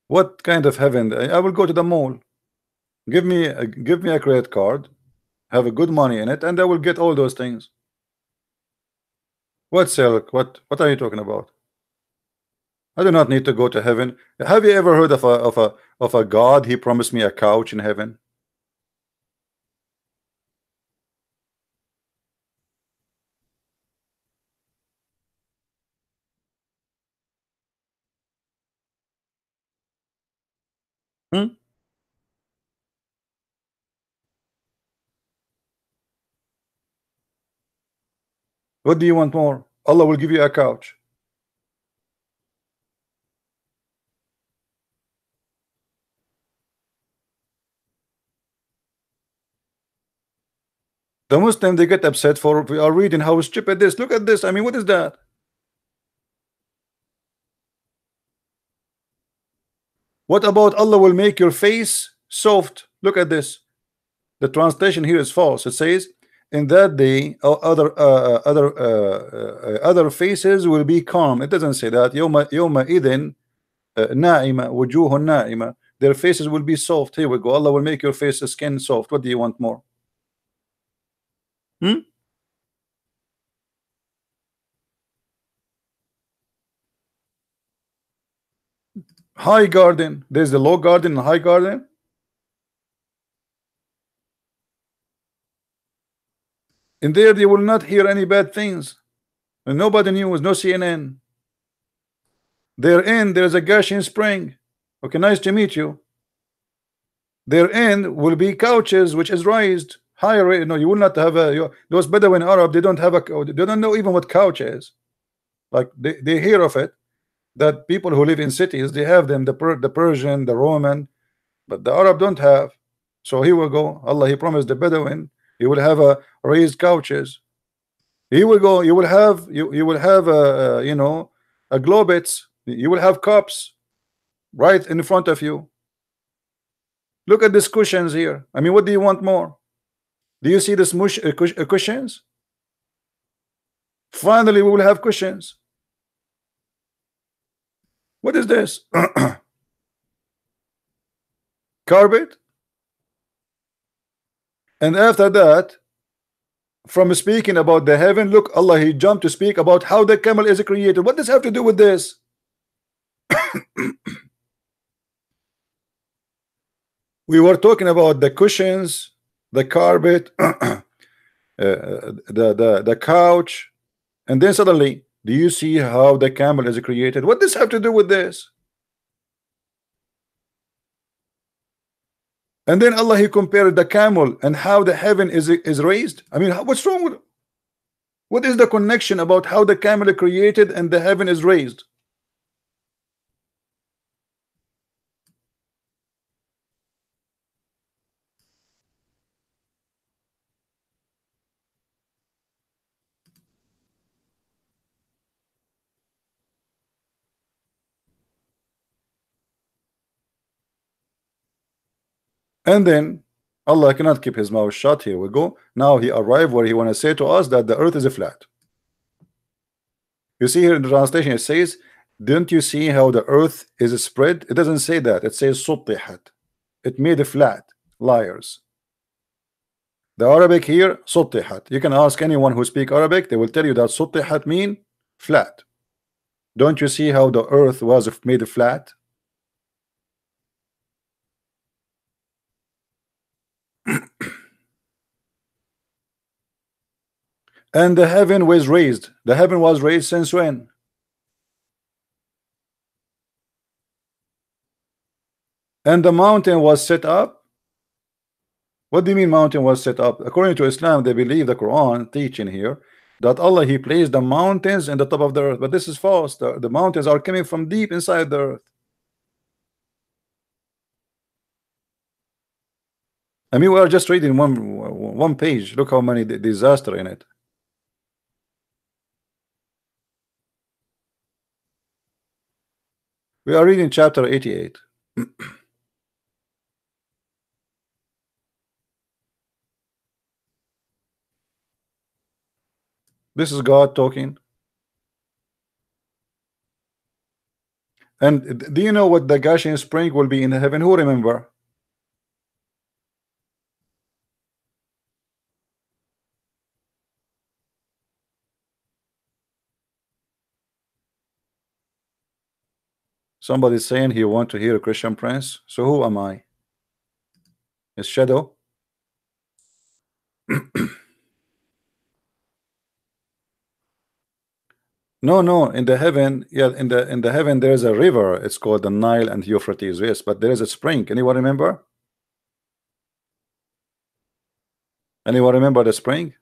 What kind of heaven? I will go to the mall. Give me a credit card, have a good money in it, and I will get all those things. What silk? What are you talking about? I do not need to go to heaven. Have you ever heard of a God? He promised me a couch in heaven. Hmm? What do you want more? Allah will give you a couch. The Muslim, they get upset for we are reading how stupid this. Look at this. I mean, what is that? What about Allah will make your face soft? Look at this. The translation here is false. It says, in that day, other faces will be calm. It doesn't say that. Yawma idin na'ima wujuhun na'ima. Their faces will be soft. Here we go. Allah will make your face skin soft. What do you want more? Hmm? High garden. There's the low garden and high garden. In there, you will not hear any bad things. And nobody news, no CNN. Therein, there's a gushing spring. Okay, nice to meet you. Therein will be couches which is raised higher. You know, you will not have those Bedouin Arab. They don't have they don't know even what couch is. Like they hear of it. That people who live in cities, they have them, the Persian, the Roman, but the Arab don't have. So here we go. Allah, he promised the Bedouin he will have a raised couches. He will go. You will have you will have you know, a globets. You will have cups right in front of you. Look at these cushions here. I mean, what do you want more? Do you see this cushions? Finally, we will have cushions. What is this? Carpet. And after that, from speaking about the heaven, look, Allah, he jumped to speak about how the camel is created. What does have to do with this? We were talking about the cushions, the carpet, the couch, and then suddenly, do you see how the camel is created? What does have to do with this? And then Allah, he compared the camel and how the heaven is raised. I mean, what's wrong with? What is the connection about how the camel is created and the heaven is raised? And then Allah cannot keep his mouth shut. Here we go. Now he arrived where he want to say to us that the earth is a flat. You see here in the translation it says, don't you see how the earth is spread? It doesn't say that. It says sutihat. It made a flat. Liars. The Arabic here, sutihat. You can ask anyone who speak Arabic, they will tell you that sutihat mean flat. Don't you see how the earth was made flat? And the heaven was raised. The heaven was raised since when? And the mountain was set up. What do you mean mountain was set up? According to Islam, they believe the Quran teaching here that Allah He placed the mountains in the top of the earth, but this is false. The mountains are coming from deep inside the earth. I mean, we are just reading one page. Look how many disaster in it. We are reading chapter 88. This is God talking. And do you know what the gushing spring will be in heaven? Who remember? Somebody's saying he want to hear a Christian Prince. So who am I? His shadow? No, in the heaven, yeah, in the heaven there is a river. It's called the Nile and Euphrates. Yes, but there is a spring. Anyone remember? Anyone remember the spring?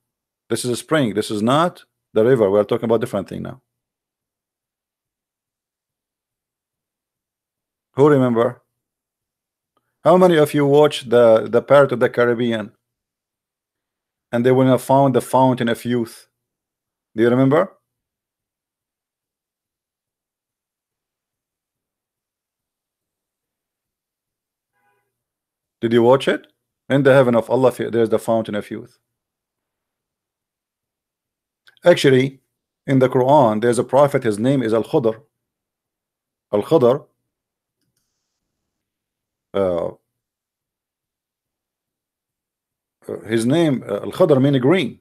This is a spring. This is not the river. We are talking about different thing now. Who remember? How many of you watched the Pirate of the Caribbean? And they will have found the fountain of youth. Do you remember? Did you watch it? In the heaven of Allah, there's the fountain of youth. Actually, in the Quran, there's a prophet. His name is Al-Khudr. Al-Khudr. His name Al-Khudr means green.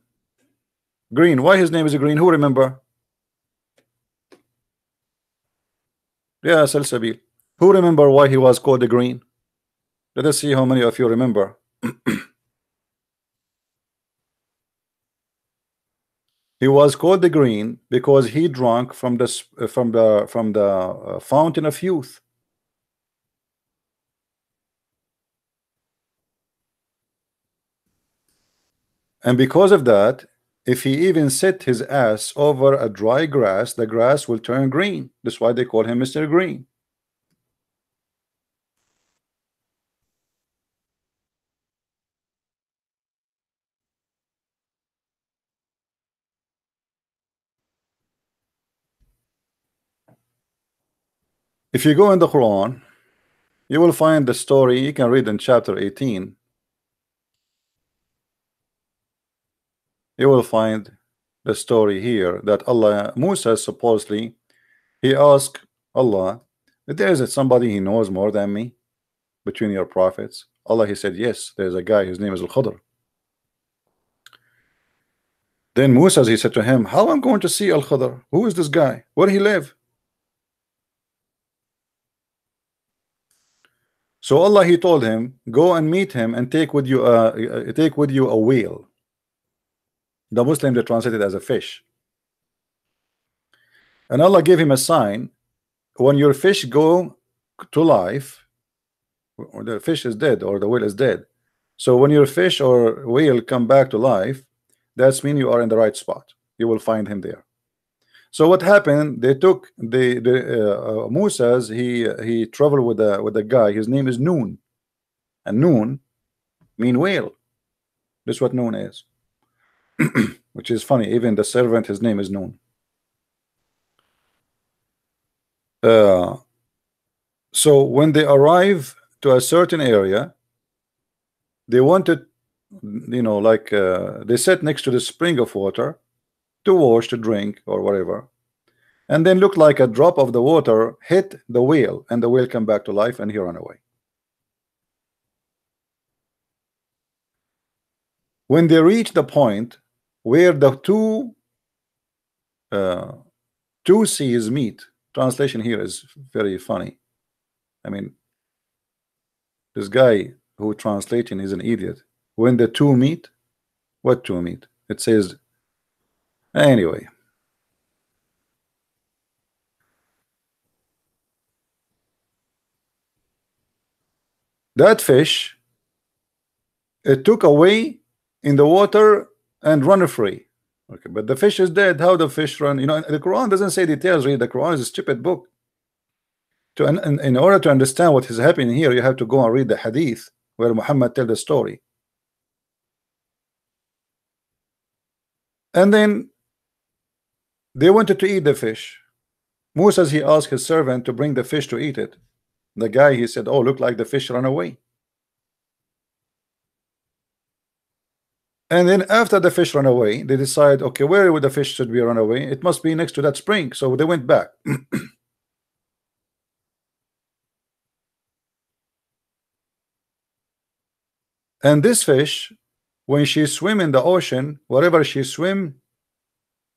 Green. Why his name is green? Who remember? Yeah, Salsabil. Who remember why he was called the green? Let us see how many of you remember. He was called the green because he drank from the fountain of youth. And because of that, if he even set his ass over a dry grass, the grass will turn green. That's why they call him Mr. Green. If you go in the Quran, you will find the story. You can read in chapter 18. You will find the story here that Allah, Musa supposedly, he asked Allah, there is somebody he knows more than me between your prophets? Allah, he said, yes, there's a guy, his name is Al-Khudr. Then Musa, he said to him, how am I going to see Al-Khudr? Who is this guy? Where he live? So Allah, he told him, go and meet him and take with you a whale. The Muslim, they translate it as a fish. And Allah gave him a sign. When your fish go to life, or the fish is dead or the whale is dead. So when your fish or whale come back to life, that's mean you are in the right spot. You will find him there. So what happened? They took Musa's. He traveled with a guy. His name is Noon, and Noon mean whale. This is what Noon is. Which is funny. Even the servant, his name is Noon. So when they arrive to a certain area, they wanted, like they sat next to the spring of water to wash, to drink, or whatever, and then looked like a drop of the water hit the whale, and the whale came back to life, and he ran away. When they reached the point where the two seas meet, translation here is very funny. I mean, this guy who translating is an idiot. When the two meet, what two meet? It says, anyway. That fish, it took away in the water and run free. Okay, but the fish is dead. How the fish run? You know, the Quran doesn't say details. Read the Quran is a stupid book. In order to understand what is happening here, you have to go and read the hadith where Muhammad tell the story. And then they wanted to eat the fish. Musa, he asked his servant to bring the fish to eat it. The guy, he said, oh, look like the fish ran away. And then after the fish ran away, they decide, okay, where would the fish should be run away? It must be next to that spring. So they went back. And this fish, when she swim in the ocean, wherever she swim,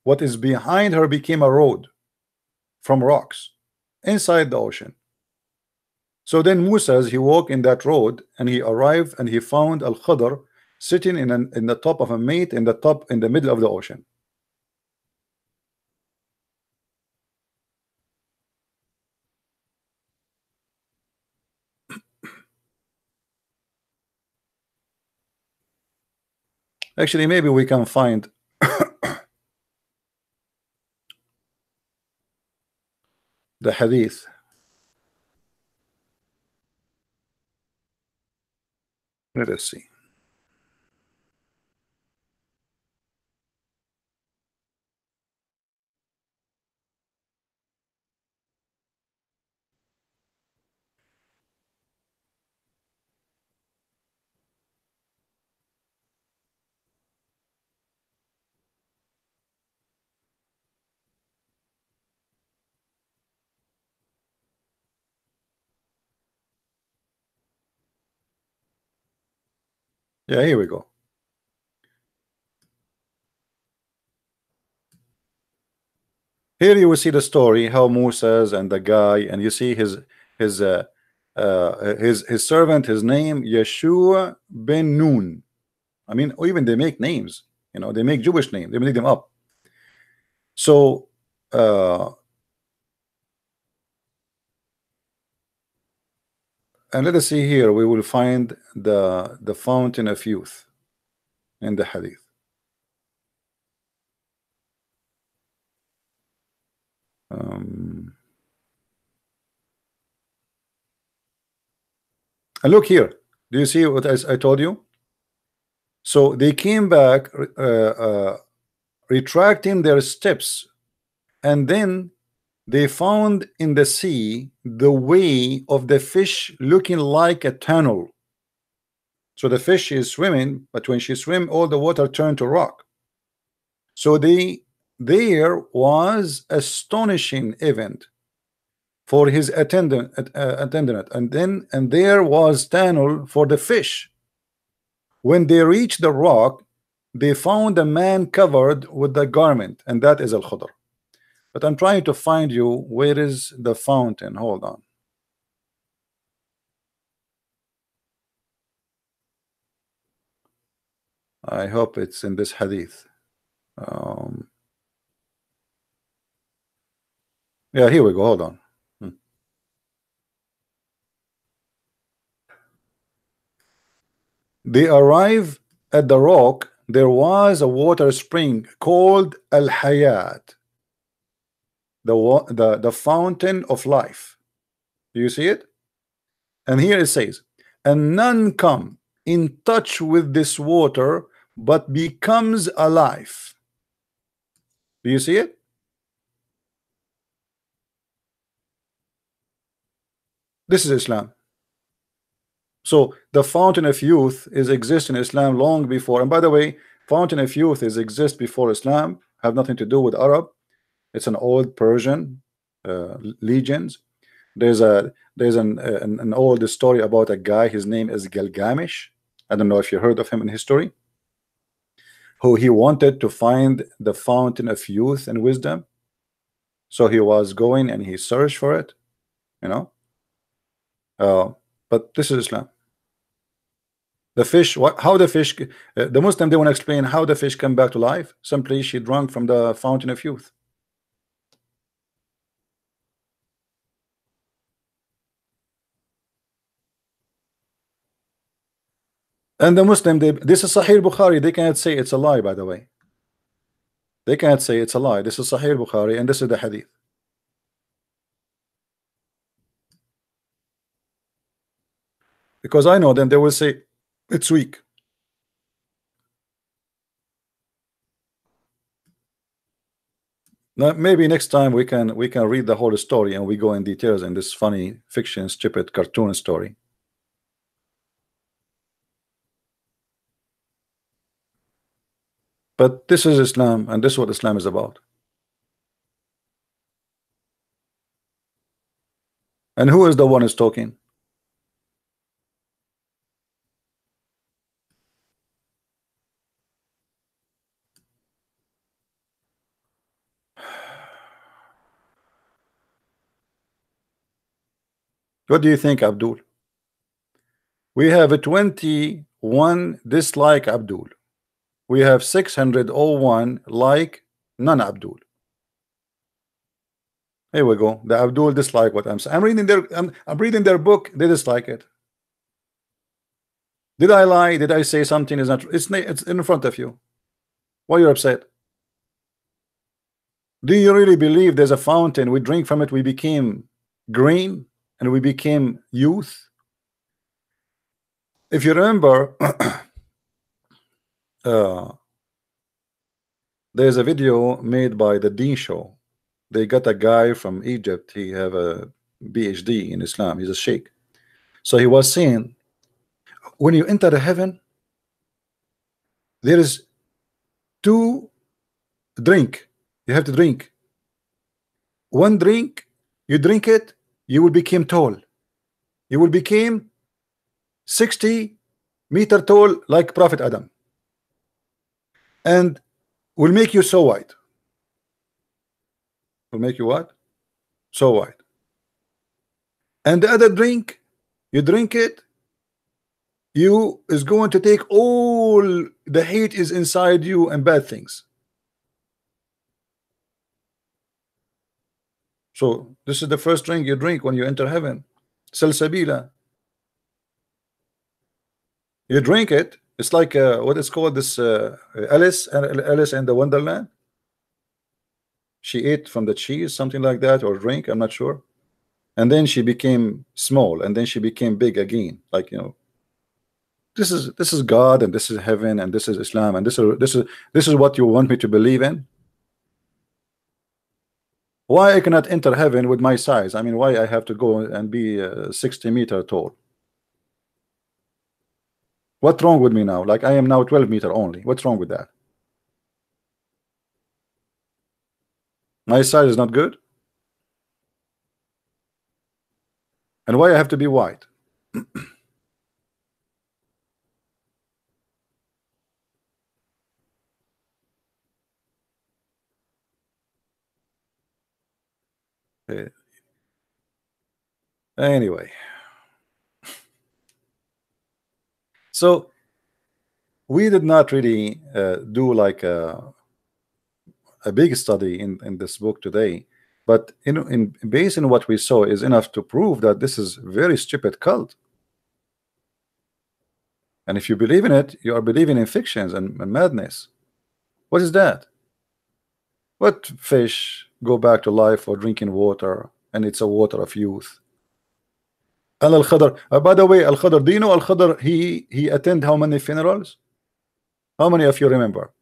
what is behind her became a road from rocks inside the ocean. So then Musa, he walked in that road and he arrived and he found Al-Khadr sitting in the top of a mate in the middle of the ocean. Actually, maybe we can find the hadith. Let us see. Yeah, here we go. Here you will see the story how Musa and the guy, and you see his servant, his name Yeshua ben Nun. I mean, even they make names, you know, they make Jewish names, they make them up. So and let us see here, we will find the fountain of youth in the hadith. And look here, do you see what I told you? So they came back retracting their steps, and then they found in the sea the way of the fish looking like a tunnel. So the fish is swimming, but when she swim, all the water turned to rock. So there was astonishing event for his attendant, and there was tunnel for the fish. When they reached the rock, they found a man covered with the garment, and that is Al-Khadr. But I'm trying to find you where is the fountain. Hold on. I hope it's in this hadith. Yeah, here we go. Hold on. They arrive at the rock. There was a water spring called Al-Hayat, the fountain of life. Do you see it? And here it says, and none come in touch with this water but becomes alive. Do you see it? This is Islam. So the fountain of youth is exist in Islam long before. And by the way, fountain of youth is exist before Islam, have nothing to do with Arab. It's an old Persian legends. There's an old story about a guy. His name is Gilgamesh. I don't know if you heard of him in history. Who he wanted to find the fountain of youth and wisdom. So he was going and he searched for it, you know. But this is Islam. The fish, how the fish, the Muslim, they want to explain how the fish come back to life. Simply she drank from the fountain of youth. And the Muslim, this is Sahih Bukhari, they cannot say it's a lie, by the way. They can't say it's a lie. This is Sahih Bukhari and this is the hadith. Because I know them, they will say it's weak. Now, maybe next time we can read the whole story and we go in details in this funny fiction, stupid cartoon story. But this is Islam, and this is what Islam is about. And who is the one who's talking? What do you think, Abdul? We have a 21 dislike Abdul. We have 601 like non-Abdul. Here we go. The Abdul dislike what I'm saying. I'm reading their book. They dislike it. Did I lie? Did I say something is not true? It's in front of you. Why you're upset? Do you really believe there's a fountain? We drink from it, we became green and we became youth? If you remember, there's a video made by the Deen Show. They got a guy from Egypt. He have a PhD in Islam. He's a sheikh. So he was saying, when you enter the heaven, there is two drink. You have to drink. One drink, you drink it, you will become tall. You will become 60-meter tall like Prophet Adam. And will make you so white. Will make you what? So white. And the other drink, you drink it, you is going to take all the hate is inside you and bad things. So this is the first drink you drink when you enter heaven. Salsabila. You drink it. It's like what is called this Alice and the Wonderland. She ate from the cheese, something like that, or drink. I'm not sure. And then she became small, and then she became big again. Like, you know, this is God, and this is heaven, and this is Islam, and this is what you want me to believe in. Why I cannot enter heaven with my size? I mean, why I have to go and be 60-meter tall? What's wrong with me now? Like I am now 12-meter only. What's wrong with that? My size is not good. And why I have to be white? Anyway, so we did not really do like a big study in this book today, but in based on what we saw is enough to prove that this is very stupid cult. And if you believe in it, you are believing in fictions and madness. What is that? What fish go back to life for drinking water, and it's a water of youth? Al-Khadr. By the way, Al-Khadr, do you know Al-Khadr? He attended how many funerals? How many of you remember?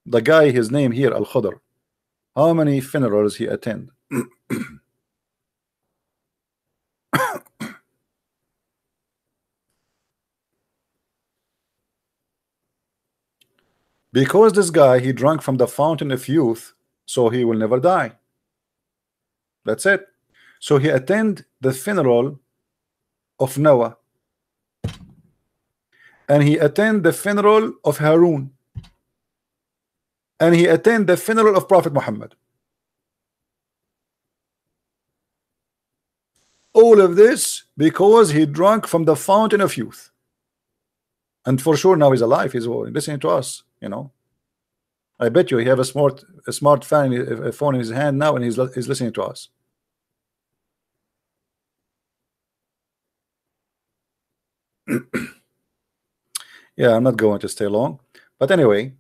The guy, his name here, Al-Khadr. How many funerals he attend? Because this guy, he drank from the fountain of youth, so he will never die. That's it. So he attend the funeral of Noah, and he attend the funeral of Harun, and he attend the funeral of Prophet Muhammad. All of this because he drank from the fountain of youth. And for sure now he's alive. He's listening to us, you know. I bet you he have a smart phone in his hand now, and he's listening to us. Yeah, I'm not going to stay long, but anyway,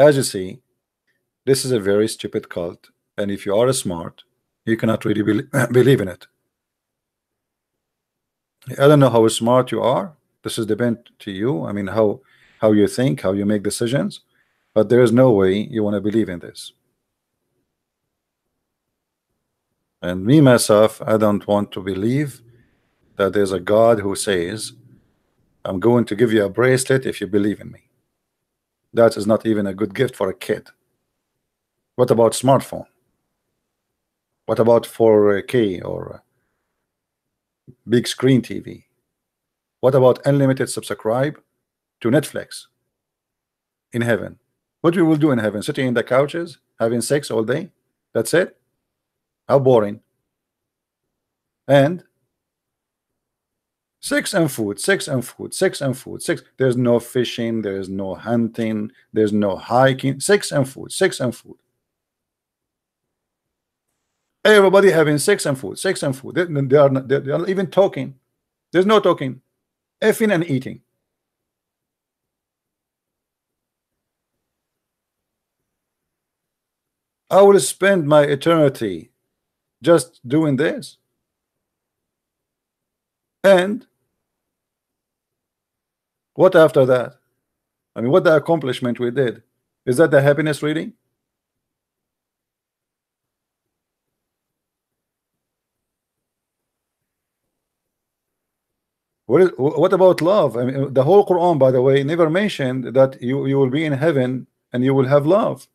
As you see, this is a very stupid cult, and if you are smart, you cannot really believe in it. I don't know how smart you are. This is depend to you. I mean, how you think, how you make decisions, but there is no way you want to believe in this. And me myself, I don't want to believe that there's a God who says, I'm going to give you a bracelet if you believe in me. That is not even a good gift for a kid. What about smartphone? What about 4K or big screen TV? What about unlimited subscribe to Netflix in heaven? What we will do in heaven? Sitting in the couches, having sex all day? That's it? How boring. And sex and food, sex and food, sex and food, sex. There's no fishing, there's no hunting, there's no hiking. Sex and food, sex and food. Everybody having sex and food, sex and food. They are not even talking. There's no talking. Effing and eating. I will spend my eternity just doing this. And what after that? I mean, what the accomplishment we did? Is that the happiness really? What about love? I mean, the whole Quran, by the way, never mentioned that you will be in heaven and you will have love.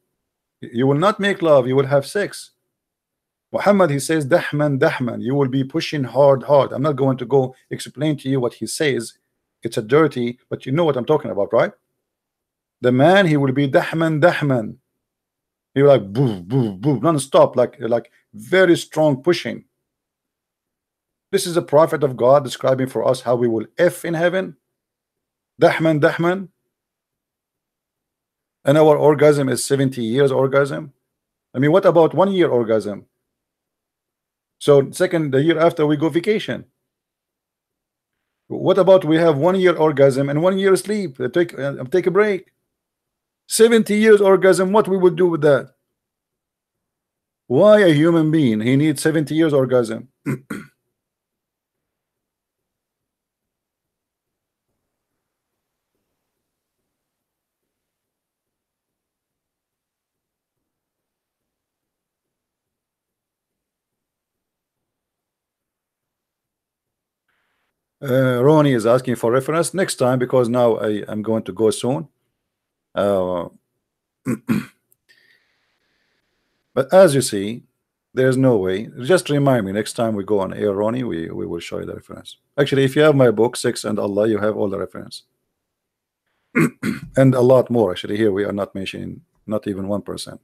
You will not make love, you will have sex. Muhammad, he says, dahman, dahman. You will be pushing hard, hard. I'm not going to go explain to you what he says. It's a dirty, but you know what I'm talking about, right? The man, he will be dahman, dahman. He will like boo, boo, boo, non-stop, like very strong pushing. This is a prophet of God describing for us how we will F in heaven. Dahman, dahman. And our orgasm is 70 years orgasm. I mean, what about 1 year orgasm? So the year after we go vacation. What about we have 1 year orgasm and 1 year sleep? Take a break. 70 years orgasm. What we would do with that? Why a human being? He needs 70 years orgasm. Ronnie is asking for reference next time because now I'm going to go soon. But as you see, there's no way. Just remind me next time we go on air, Ronnie. We will show you the reference. Actually, if you have my book Sex and Allah, you have all the reference and a lot more. Actually, here we are not mentioning not even 1%.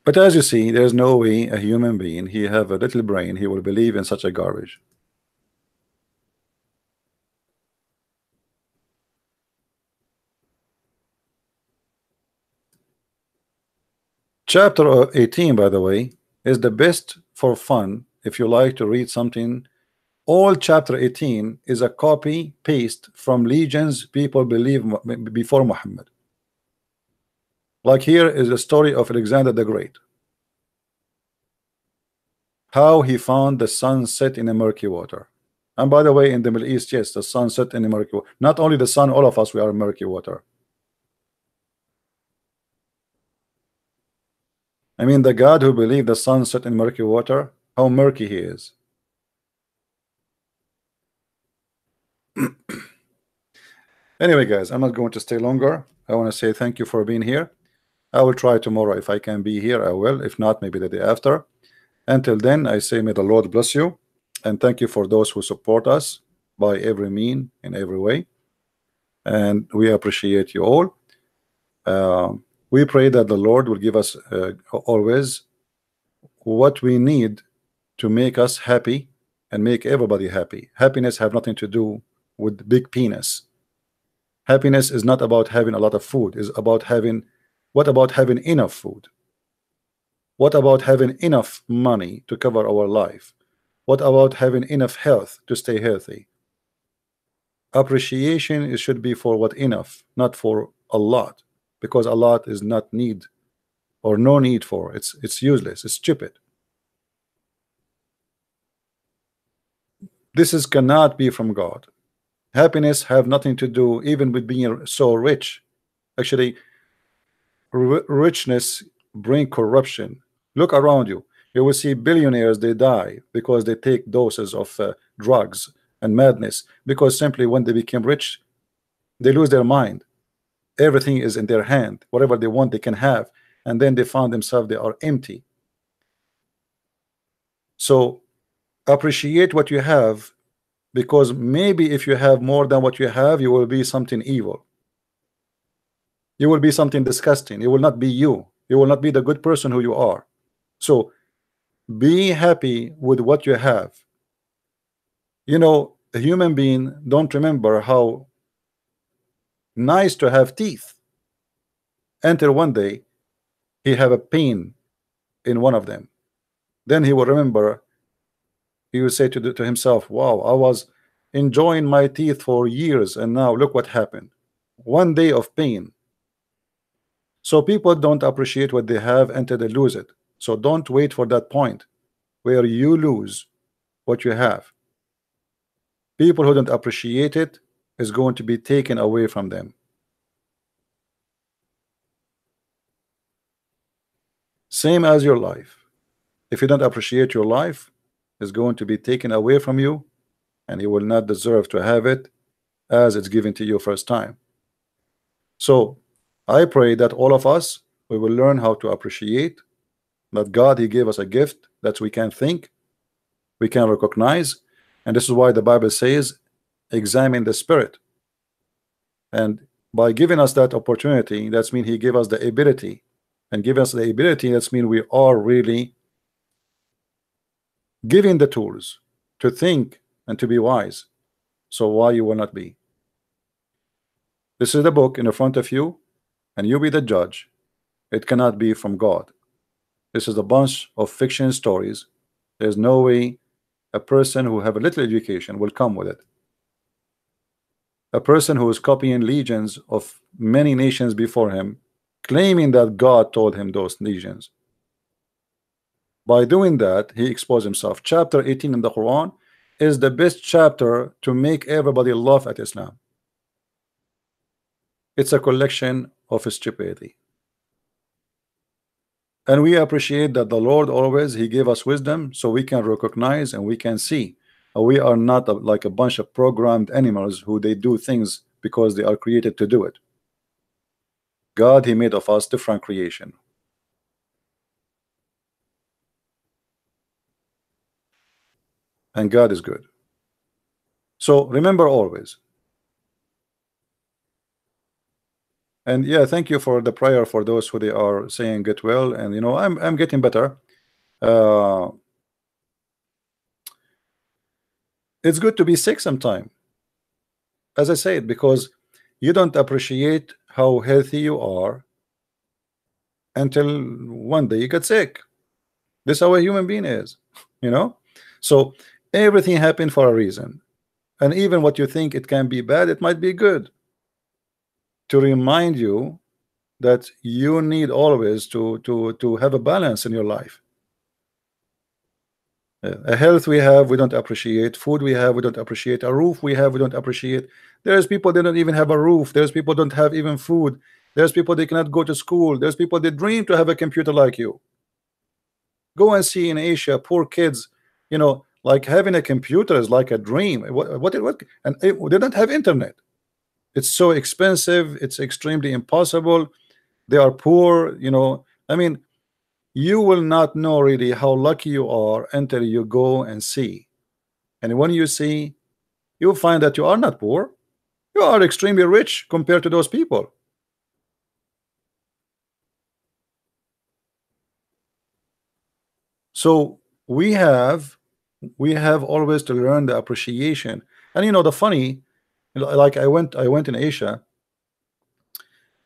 But as you see, there's no way a human being, he have a little brain, he will believe in such a garbage. Chapter 18, by the way, is the best for fun if you like to read something. All chapter 18 is a copy paste from legends people believe before Muhammad. Like here is the story of Alexander the Great, how he found the sun set in a murky water. And by the way, in the Middle East, yes, the sun set in a murky water. Not only the sun, all of us, we are in murky water. I mean, the God who believed the sun set in murky water, how murky he is. Anyway, guys, I'm not going to stay longer. I want to say thank you for being here. I will try tomorrow. If I can be here, I will. If not, maybe the day after. Until then, I say may the Lord bless you. And thank you for those who support us by every mean in every way. And we appreciate you all. We pray that the Lord will give us always what we need to make us happy and make everybody happy. Happiness have nothing to do with big penis. Happiness is not about having a lot of food. It's about having, what about having enough food? What about having enough money to cover our life? What about having enough health to stay healthy? Appreciation, it should be for what enough, not for a lot, because a lot is not need or no need for. It's useless, it's stupid. This is cannot be from God. Happiness have nothing to do even with being so rich. Actually, richness bring corruption. Look around you. You will see billionaires, they die because they take doses of drugs and madness, because simply when they become rich, they lose their mind. Everything is in their hand. Whatever they want, they can have, and then they find themselves they are empty. So appreciate what you have, because maybe if you have more than what you have, you will be something evil. You will be something disgusting. It will not be you. You will not be the good person who you are. So be happy with what you have. You know, a human being don't remember how nice to have teeth until one day he have a pain in one of them. Then he will remember. He will say to himself, wow, I was enjoying my teeth for years, and now look what happened. One day of pain. So people don't appreciate what they have until they lose it. So don't wait for that point where you lose what you have. People who don't appreciate it is going to be taken away from them. Same as your life. If you don't appreciate your life, it's going to be taken away from you, and you will not deserve to have it as it's given to you first time. So I pray that all of us, we will learn how to appreciate that God, he gave us a gift that we can think, we can recognize, and this is why the Bible says examine the spirit. And by giving us that opportunity, that's mean he gave us the ability, and give us the ability, that's mean we are really giving the tools to think and to be wise. So why you will not be? This is the book in the front of you, and you be the judge. It cannot be from God. This is a bunch of fiction stories. There's no way a person who have a little education will come with it. A person who is copying legions of many nations before him, claiming that God told him those legions. By doing that, he exposed himself. Chapter 18 in the Quran is the best chapter to make everybody laugh at Islam. It's a collection of stupidity. And we appreciate that the Lord always he gave us wisdom so we can recognize and we can see. We are not like a bunch of programmed animals who they do things because they are created to do it. God, he made of us different creation. And God is good. So remember always. And yeah, thank you for the prayer for those who they are saying get well. And you know, I'm getting better. It's good to be sick sometime, as I said, because you don't appreciate how healthy you are until one day you get sick. This is how a human being is, you know. So everything happened for a reason, and even what you think it can be bad, it might be good, to remind you that you need always to have a balance in your life. A health we have, we don't appreciate. Food we have, we don't appreciate. A roof we have, we don't appreciate. There's people they don't even have a roof. There's people don't have even food. There's people they cannot go to school. There's people they dream to have a computer like you. Go and see in Asia, poor kids, you know, like having a computer is like a dream. What and they don't have internet. It's so expensive. It's extremely impossible. They are poor, you know. I mean, you will not know really how lucky you are until you go and see. And when you see, you'll find that you are not poor. You are extremely rich compared to those people. So we have always to learn the appreciation. And you know, the funny, like I went in Asia,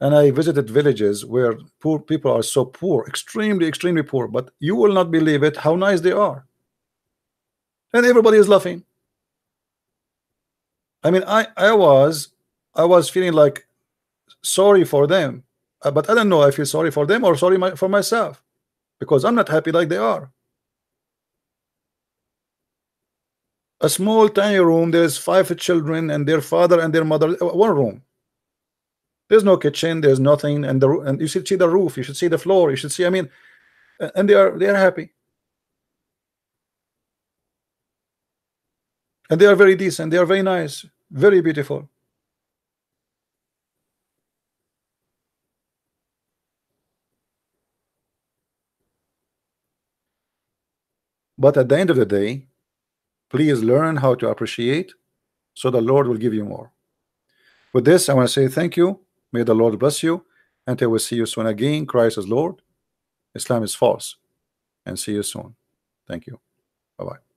and I visited villages where poor people are so poor, extremely poor, but you will not believe it how nice they are, and everybody is laughing. I mean, I was feeling like sorry for them, but I don't know if I feel sorry for them or sorry for myself, because I'm not happy like they are. A small tiny room, there's 5 children and their father and their mother, one room. There's no kitchen, there's nothing, and you should see the roof, you should see the floor, you should see, I mean, and they are happy. And they are very decent, they are very nice, very beautiful. But at the end of the day, please learn how to appreciate, so the Lord will give you more. With this, I want to say thank you. May the Lord bless you. Until we see you soon again. Christ is Lord, Islam is false. And see you soon. Thank you. Bye-bye.